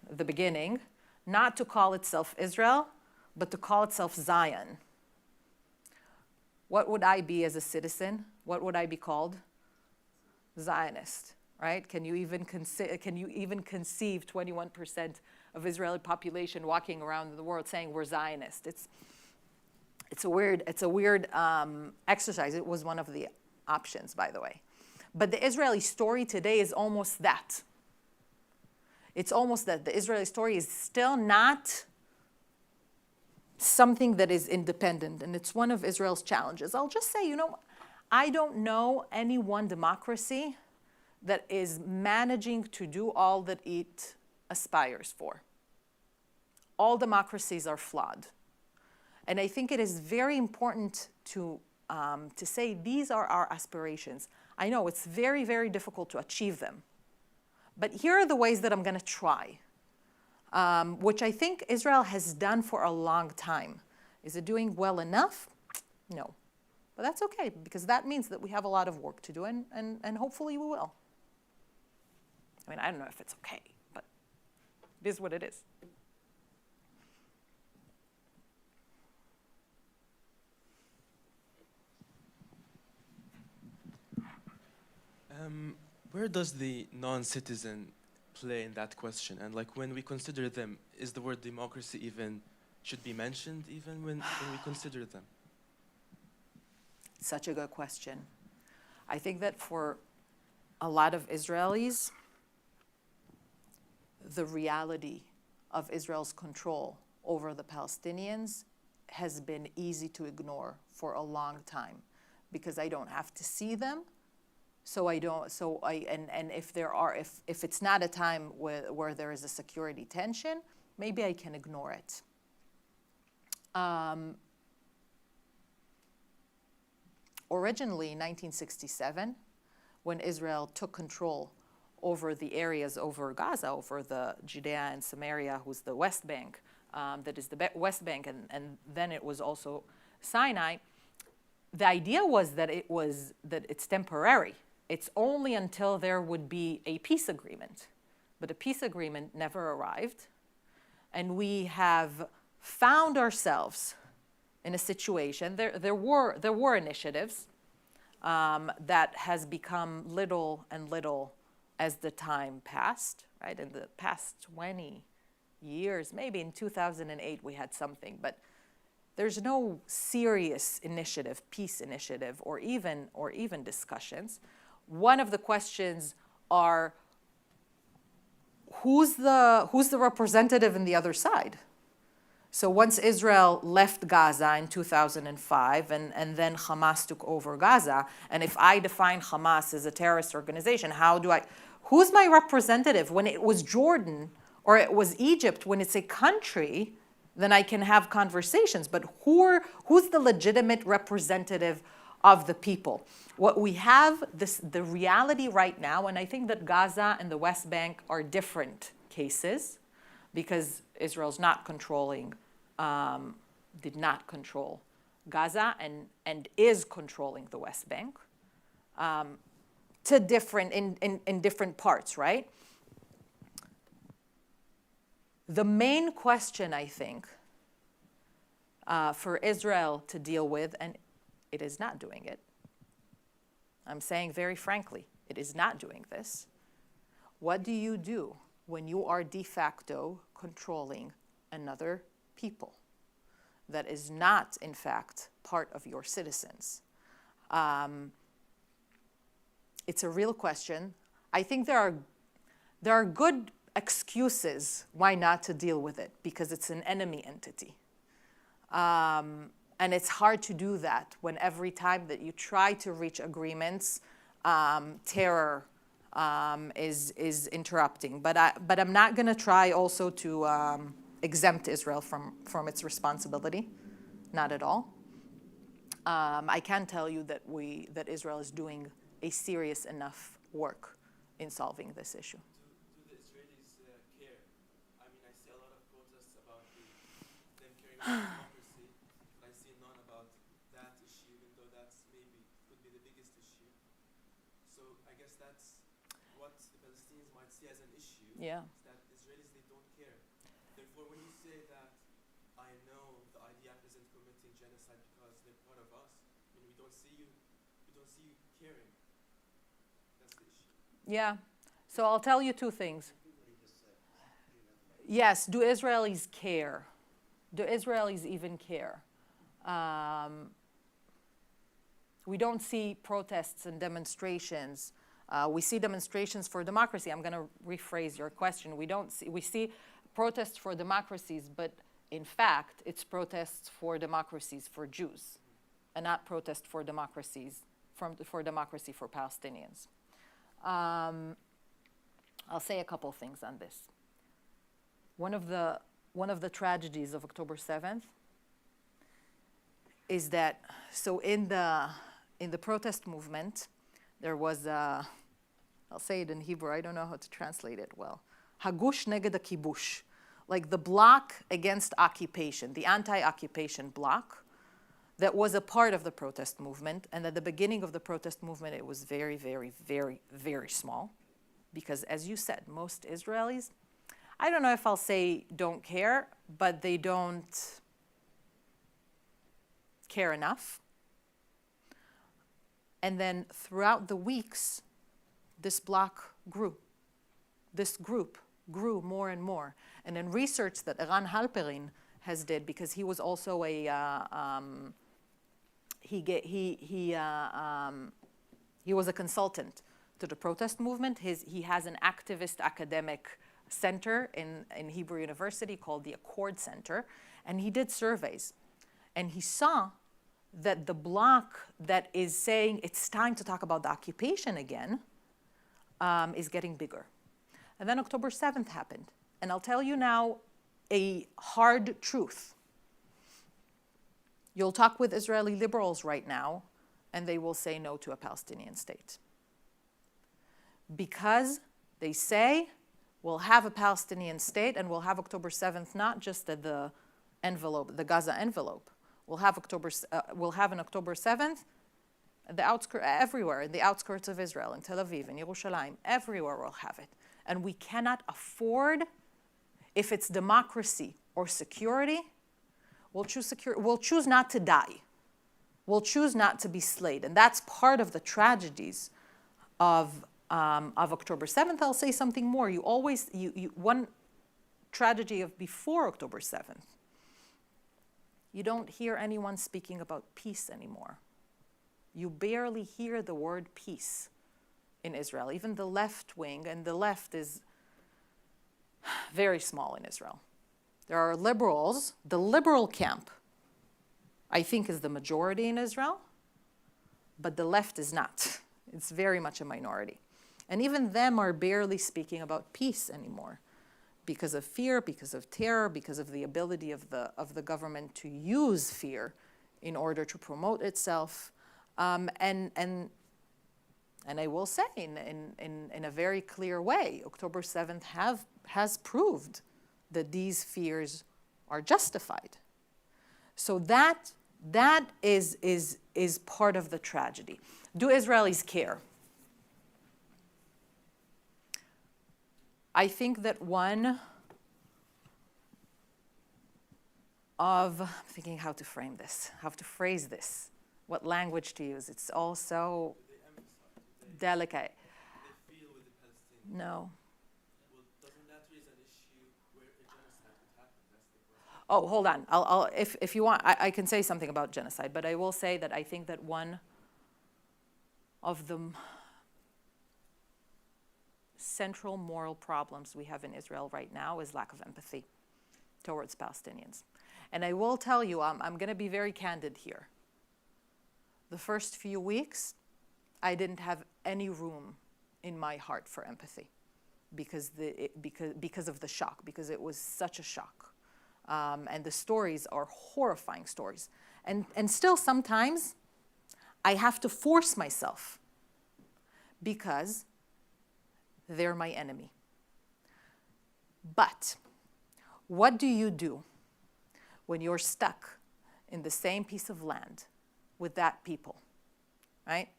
at the beginning, not to call itself Israel, but to call itself Zion? What would I be as a citizen? What would I be called? Zionist, right? Can you even conceive 21% of Israeli population walking around the world saying we're Zionist? It's a weird exercise. It was one of the options, by the way. But the Israeli story today is almost that. It's almost that. The Israeli story is still not something that is independent, and it's one of Israel's challenges. I'll just say, I don't know any one democracy that is managing to do all that it aspires for. All democracies are flawed. And I think it is very important to say these are our aspirations. I know it's very, very difficult to achieve them. But here are the ways that I'm going to try, which I think Israel has done for a long time. Is it doing well enough? No. But that's okay, because that means that we have a lot of work to do, and hopefully we will. I mean, I don't know if it's okay, but it is what it is. Where does the non-citizen play in that question? And when we consider them, is the word democracy should be mentioned even when we consider them? Such a good question. I think that for a lot of Israelis, the reality of Israel's control over the Palestinians has been easy to ignore for a long time, because I don't have to see them So I don't, so I, and if there are, if it's not a time where there is a security tension, maybe I can ignore it. Originally, in 1967, when Israel took control over the areas over Gaza, over the Judea and Samaria, who's the West Bank, that is the West Bank, and then it was also Sinai, the idea was that it's temporary. It's only until there would be a peace agreement. But a peace agreement never arrived. And we have found ourselves in a situation, there were initiatives that has become little and little as the time passed, right? In the past 20 years, maybe in 2008 we had something, but there's no serious initiative, peace initiative, or even discussions. One of the questions are, who's the representative in the other side? So once Israel left Gaza in 2005 and then Hamas took over Gaza, and if I define Hamas as a terrorist organization, who's my representative? When it was Jordan or it was Egypt, when it's a country, then I can have conversations. But who's the legitimate representative of the people? What we have, the reality right now, and I think that Gaza and the West Bank are different cases, because Israel's not controlling, did not control Gaza and is controlling the West Bank to different, in different parts, right? The main question, I think, for Israel to deal with, and it is not doing it, I'm saying very frankly, it is not doing this. What do you do when you are de facto controlling another people that is not, in fact, part of your citizens? It's a real question. I think there are good excuses why not to deal with it, because it's an enemy entity. And it's hard to do that when every time that you try to reach agreements, terror is interrupting. But I'm not going to try also to exempt Israel from its responsibility, not at all. I can tell you that Israel is doing a serious enough work in solving this issue. Do the Israelis care? I mean, I see a lot of protests about them caring about democracy, but I see none about that issue, even though that's maybe could be the biggest issue. So I guess that's what the Palestinians might see as an issue. Yeah. Is that Israelis, they don't care. Therefore, when you say that, I know the IDF isn't committing genocide because they're part of us, I mean, we don't see you caring. That's the issue. Yeah. So I'll tell you two things. Yes, do Israelis care? Do Israelis even care? We don't see protests and demonstrations. We see demonstrations for democracy. I'm going to rephrase your question. We see protests for democracies, but in fact, it's protests for democracies for Jews, and not protests for democracies for democracy for Palestinians. I'll say a couple things on this. One of the tragedies of October 7th is that, so in the protest movement, there was I'll say it in Hebrew, I don't know how to translate it well. Hagush neged hakibush, like the bloc against occupation, the anti-occupation bloc that was a part of the protest movement. And at the beginning of the protest movement, it was very, very, very, very small. Because as you said, most Israelis, I don't know if I'll say don't care, but they don't care enough. And then throughout the weeks, this bloc grew. This group grew more and more. And in research that Eran Halperin has did, because he was also he was a consultant to the protest movement. He has an activist academic center in Hebrew University called the Accord Center, and he did surveys. And he saw that the bloc that is saying it's time to talk about the occupation again is getting bigger. And then October 7th happened. And I'll tell you now a hard truth. You'll talk with Israeli liberals right now, and they will say no to a Palestinian state. Because they say, we'll have a Palestinian state, and we'll have October 7th not just at the envelope, the Gaza envelope. We'll have an October 7th at the outskirts, everywhere, in the outskirts of Israel, in Tel Aviv, in Yerushalayim, everywhere we'll have it. And we cannot afford, if it's democracy or security, we'll choose not to die. We'll choose not to be slayed. And that's part of the tragedies of October 7th. I'll say something more. One tragedy of before October 7th, you don't hear anyone speaking about peace anymore. You barely hear the word peace in Israel. Even the left wing, and the left is very small in Israel. There are liberals. The liberal camp, I think, is the majority in Israel, but the left is not. It's very much a minority. And even them are barely speaking about peace anymore because of fear, because of terror, because of the ability of the government to use fear in order to promote itself. And I will say in a very clear way, October 7th has proved that these fears are justified. So that is part of the tragedy. Do Israelis care? I think that I'm thinking how to frame this, how to phrase this, what language to use. It's all so delicate. They feel with the Palestinians. No. Well, doesn't that raise an issue where a genocide would happen? That's the question. Oh, hold on. I'll if you want, I can say something about genocide, but I will say that I think that one of the central moral problems we have in Israel right now is lack of empathy towards Palestinians. And I will tell you, I'm going to be very candid here. The first few weeks, I didn't have any room in my heart for empathy because of the shock, because it was such a shock. And the stories are horrifying stories. And still sometimes I have to force myself because they're my enemy. But what do you do when you're stuck in the same piece of land with that people, right?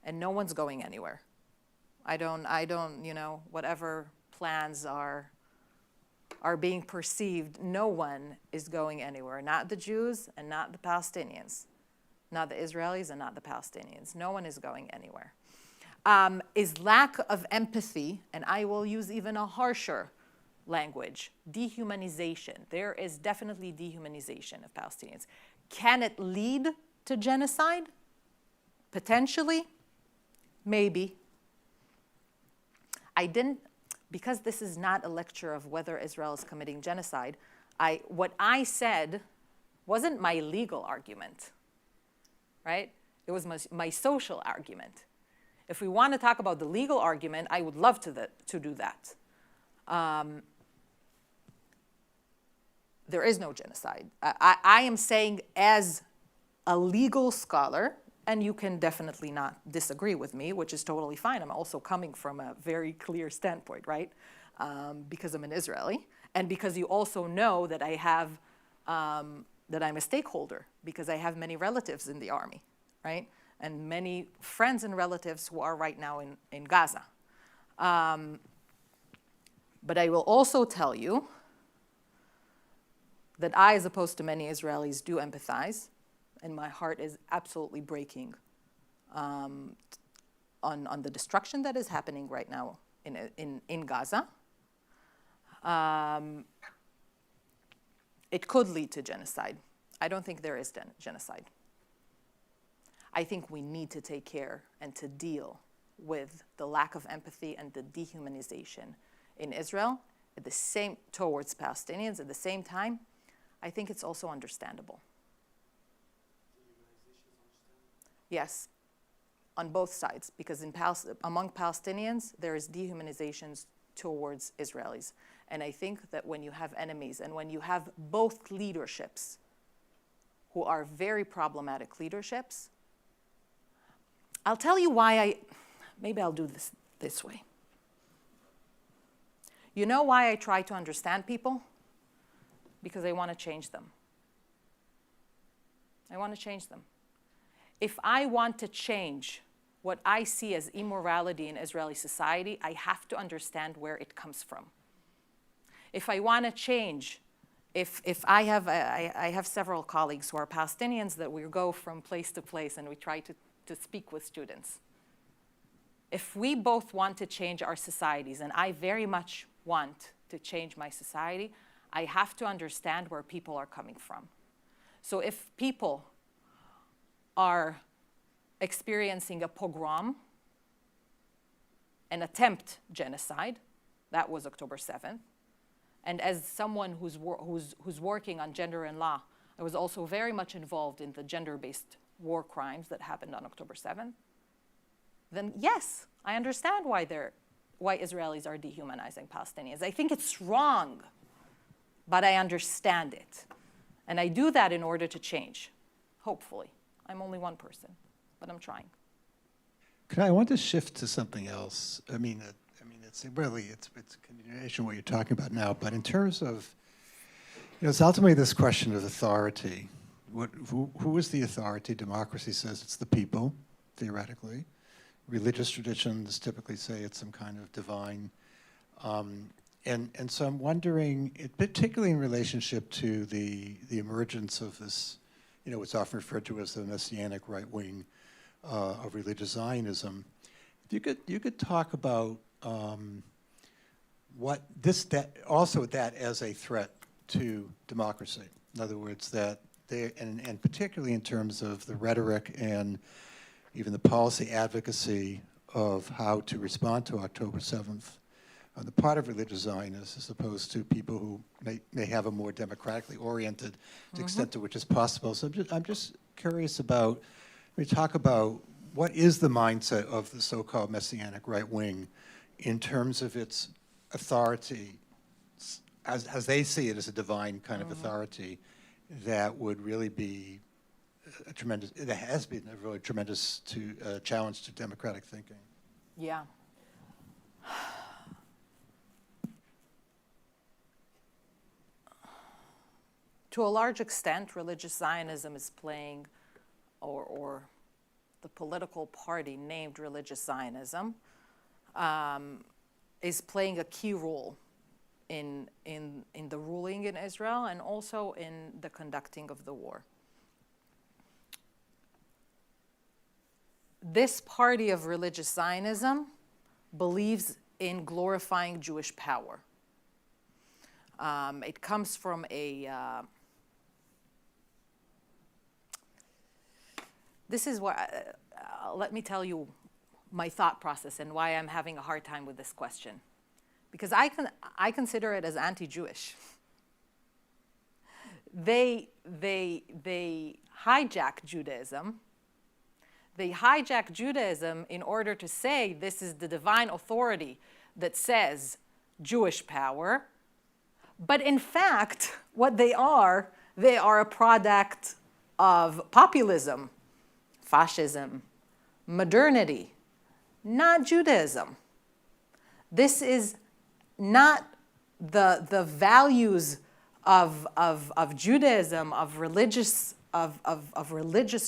And no one's going anywhere. I don't, whatever plans are being perceived, no one is going anywhere. Not the Jews and not the Palestinians. Not the Israelis and not the Palestinians. No one is going anywhere. Is lack of empathy, and I will use even a harsher language, dehumanization. There is definitely dehumanization of Palestinians. Can it lead to genocide? Potentially, maybe. Because this is not a lecture of whether Israel is committing genocide, what I said wasn't my legal argument, right? It was my social argument. If we want to talk about the legal argument, I would love to do that. There is no genocide. I am saying as a legal scholar, and you can definitely not disagree with me, which is totally fine. I'm also coming from a very clear standpoint, right? Because I'm an Israeli, and because you also know that that I'm a stakeholder, because I have many relatives in the army, right? And many friends and relatives who are right now in Gaza. But I will also tell you that I, as opposed to many Israelis, do empathize, and my heart is absolutely breaking on the destruction that is happening right now in Gaza. It could lead to genocide. I don't think there is genocide. I think we need to take care and to deal with the lack of empathy and the dehumanization in Israel towards Palestinians. At the same time, I think it's also understandable. Dehumanization Yes, on both sides, because among Palestinians, there is dehumanizations towards Israelis. And I think that when you have enemies and when you have both leaderships who are very problematic leaderships, I'll tell you why maybe I'll do this way. You know why I try to understand people? Because I want to change them. I want to change them. If I want to change what I see as immorality in Israeli society, I have to understand where it comes from. If I want to change, if I have several colleagues who are Palestinians that we go from place to place and we try to speak with students. If we both want to change our societies, and I very much want to change my society, I have to understand where people are coming from. So if people are experiencing a pogrom, an attempt genocide, that was October 7th, and as someone who's working on gender and law, I was also very much involved in the gender-based war crimes that happened on October 7th, then yes, I understand why Israelis are dehumanizing Palestinians. I think it's wrong, but I understand it. And I do that in order to change, hopefully. I'm only one person, but I'm trying. I want to shift to something else. It's a continuation of what you're talking about now, but in terms of, it's ultimately this question of authority. Who is the authority? Democracy says it's the people, theoretically. Religious traditions typically say it's some kind of divine. And so I'm wondering, particularly in relationship to the emergence of this, what's often referred to as the messianic right wing of religious Zionism. If you could talk about that as a threat to democracy. In other words, that and particularly in terms of the rhetoric and even the policy advocacy of how to respond to October 7th on the part of religious Zionists, as opposed to people who may have a more democratically oriented, to the extent to which is possible. So I'm just curious about, we talk about what is the mindset of the so-called messianic right wing in terms of its authority, as they see it as a divine kind of authority that would really be a tremendous, it has been a really tremendous challenge to democratic thinking. Yeah. To a large extent, religious Zionism is playing, or the political party named Religious Zionism, is playing a key role in the ruling in Israel and also in the conducting of the war. This party of religious Zionism believes in glorifying Jewish power. It comes from this is what, let me tell you my thought process and why I'm having a hard time with this question. Because I consider it as anti-Jewish. They hijack Judaism. They hijack Judaism in order to say this is the divine authority that says Jewish power. But in fact, what they are a product of populism, fascism, modernity, not Judaism. This is not the values of Judaism, of religious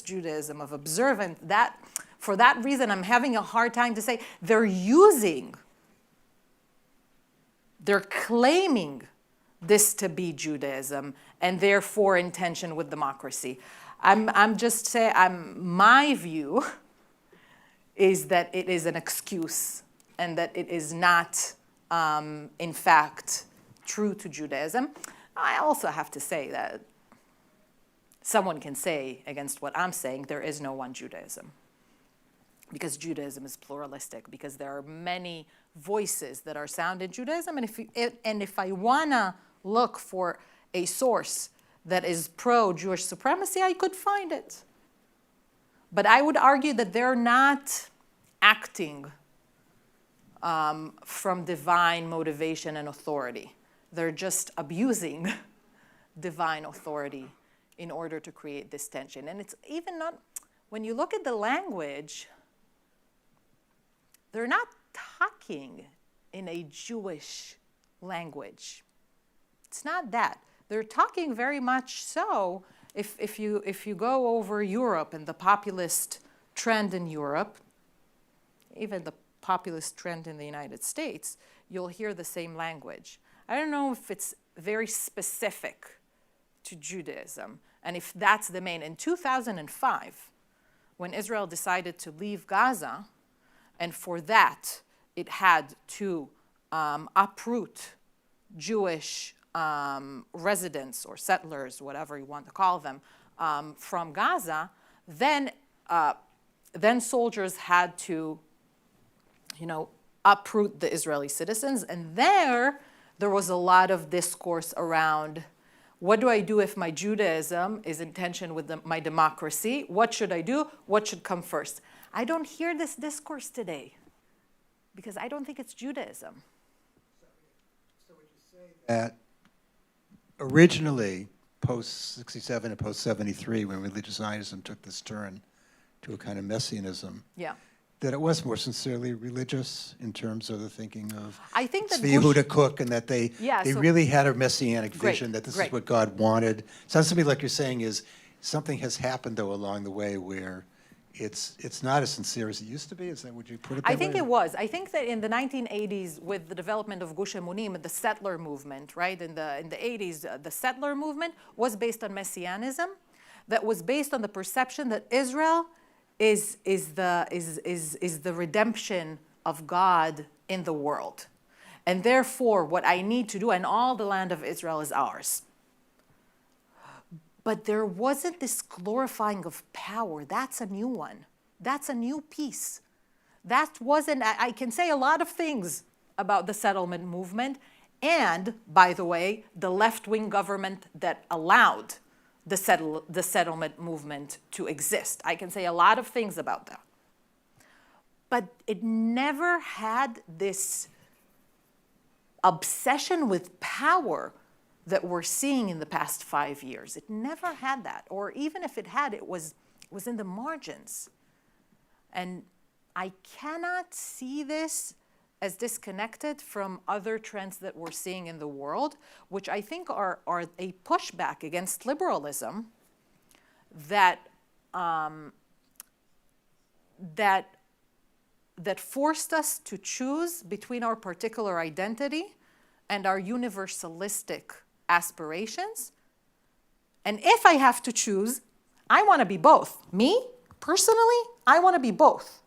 Judaism, of observant. That, for that reason, I'm having a hard time to say they're claiming this to be Judaism and therefore in tension with democracy. I'm just saying, my view is that it is an excuse and that it is not, in fact, true to Judaism. I also have to say that someone can say against what I'm saying, there is no one Judaism. Because Judaism is pluralistic, because there are many voices that are sound in Judaism. And if I want to look for a source that is pro-Jewish supremacy, I could find it. But I would argue that they're not acting from divine motivation and authority. They're just abusing divine authority in order to create this tension. And it's even not, when you look at the language, they're not talking in a Jewish language. It's not that. They're talking very much so, if you go over Europe and the populist trend in Europe, even the populist trend in the United States, you'll hear the same language. I don't know if it's very specific to Judaism, and if that's the main. In 2005, when Israel decided to leave Gaza, and for that, it had to uproot Jewish residents or settlers, whatever you want to call them, from Gaza, then soldiers had to, uproot the Israeli citizens. And there was a lot of discourse around, what do I do if my Judaism is in tension with my democracy? What should I do? What should come first? I don't hear this discourse today because I don't think it's Judaism. So would you say that originally, post-67 and post-73, when religious Zionism took this turn to a kind of messianism, Yeah. that it was more sincerely religious in terms of the thinking of I think that Yehuda Cook, and that they so- really had a messianic Great, vision, that this great. is what God wanted. Sounds to me like you're saying is something has happened, though, along the way where it's not as sincere as it used to be. Is that, would you put it that way? I think it was. I think that in the 1980s, with the development of Gush Emunim, the settler movement, right? In the 80s, the settler movement was based on messianism, that was based on the perception that Israel is the redemption of God in the world, and therefore what I need to do, and all the land of Israel is ours. But there wasn't this glorifying of power. That's a new one. That's a new piece. That wasn't, I can say a lot of things about the settlement movement, and, by the way, the left-wing government that allowed the settlement movement to exist. I can say a lot of things about that. But it never had this obsession with power that we're seeing in the past 5 years. It never had that. Or even if it had, it was in the margins. And I cannot see this as disconnected from other trends that we're seeing in the world, which I think are a pushback against liberalism that forced us to choose between our particular identity and our universalistic aspirations. And if I have to choose, I want to be both. Me, personally, I want to be both.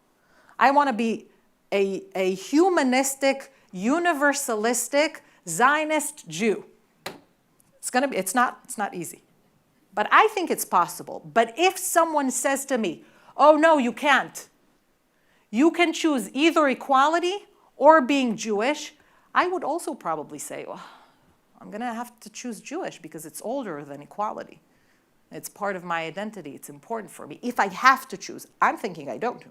I want to be a humanistic, universalistic, Zionist Jew. It's not easy. But I think it's possible. But if someone says to me, oh no, you can't. You can choose either equality or being Jewish, I would also probably say, well, I'm going to have to choose Jewish because it's older than equality. It's part of my identity. It's important for me. If I have to choose, I'm thinking I don't.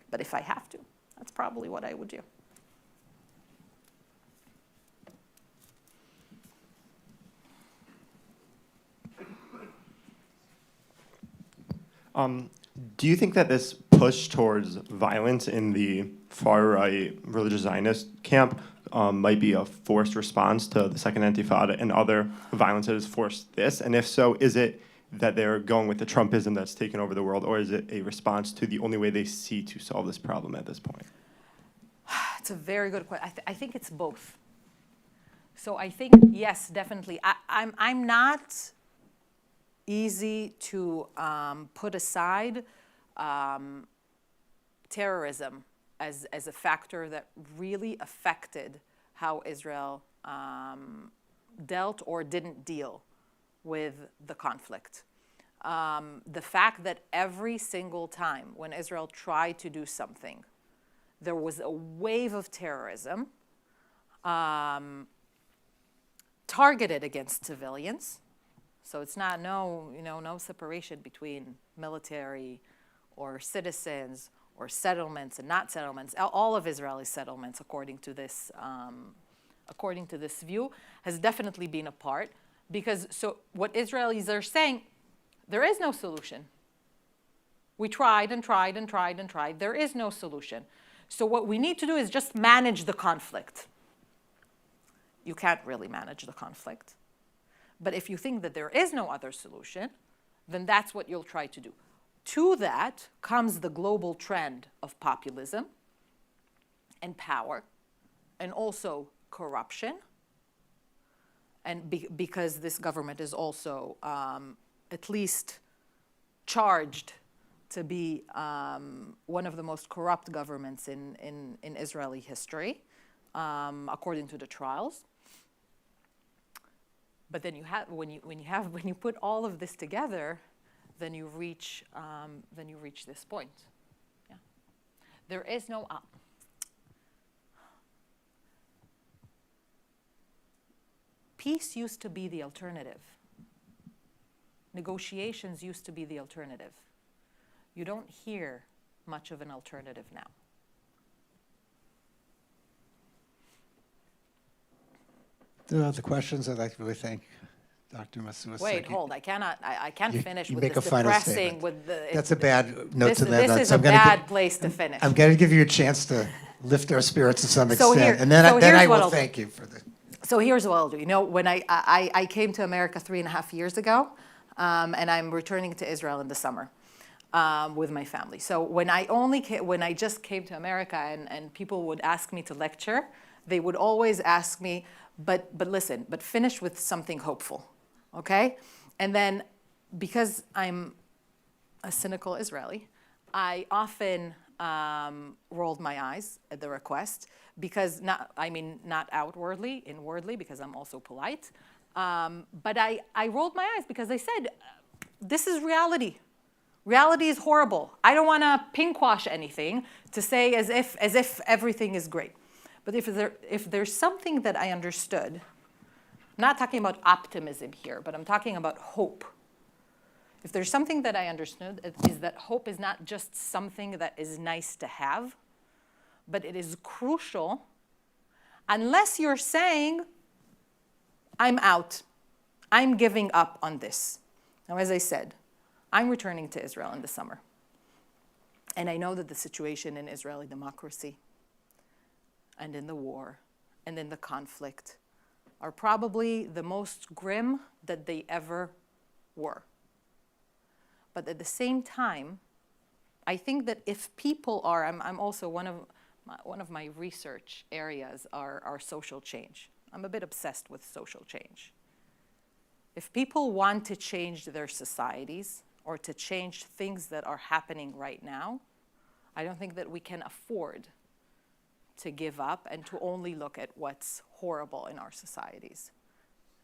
But if I have to, that's probably what I would do. Do you think that this push towards violence in the far-right religious Zionist camp might be a forced response to the Second Intifada and other violence that has forced this? And if so, is it that they're going with the Trumpism that's taken over the world, or is it a response to the only way they see to solve this problem at this point? It's a very good question. I think it's both. So I think, yes, definitely. I'm not easy to put aside terrorism as a factor that really affected how Israel dealt or didn't deal with the conflict. The fact that every single time when Israel tried to do something, there was a wave of terrorism targeted against civilians. So it's not no separation between military or citizens or settlements and not settlements, all of Israeli settlements, according to this view, has definitely been a part. Because so what Israelis are saying, there is no solution. We tried and tried and tried and tried. There is no solution. So what we need to do is just manage the conflict. You can't really manage the conflict. But if you think that there is no other solution, then that's what you'll try to do. To that comes the global trend of populism and power, and also corruption. And because this government is also at least charged to be one of the most corrupt governments in Israeli history, according to the trials. But then when you put all of this together, then you reach this point. Yeah. There is no peace used to be the alternative. Negotiations used to be the alternative. You don't hear much of an alternative now. The questions, I'd like to really thank Dr. Masua Sagiv. Wait, hold. I can't finish you with make this a final depressing. statement. With the, That's a bad note this, to that. This is a bad place to finish. I'm going to give you a chance to lift our spirits to some So extent, here- and then so I here's what will I'll do. thank you for the. So here's what I'll do. You know, when I came to America 3.5 years ago, and I'm returning to Israel in the summer with my family. So when I just came to America and people would ask me to lecture, they would always ask me, but listen, but finish with something hopeful, okay? And then because I'm a cynical Israeli, I often rolled my eyes at the request because not outwardly, inwardly, because I'm also polite. But I rolled my eyes because I said, this is reality. Reality is horrible. I don't want to pinkwash anything to say as if everything is great. But if there's something that I understood, I'm not talking about optimism here, but I'm talking about hope. If there's something that I understood, it is that hope is not just something that is nice to have, but it is crucial unless you're saying, I'm out. I'm giving up on this. Now, as I said, I'm returning to Israel in the summer. And I know that the situation in Israeli democracy and in the war and in the conflict are probably the most grim that they ever were. But at the same time, I think that if people are, I'm also one of my research areas are social change. I'm a bit obsessed with social change. If people want to change their societies or to change things that are happening right now, I don't think that we can afford to give up and to only look at what's horrible in our societies.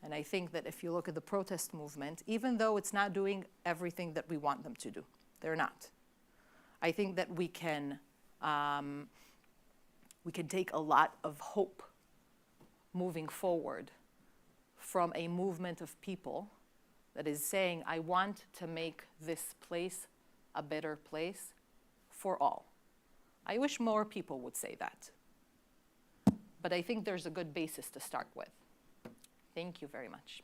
And I think that if you look at the protest movement, even though it's not doing everything that we want them to do, they're not. I think that we can take a lot of hope moving forward from a movement of people that is saying, I want to make this place a better place for all. I wish more people would say that. But I think there's a good basis to start with. Thank you very much.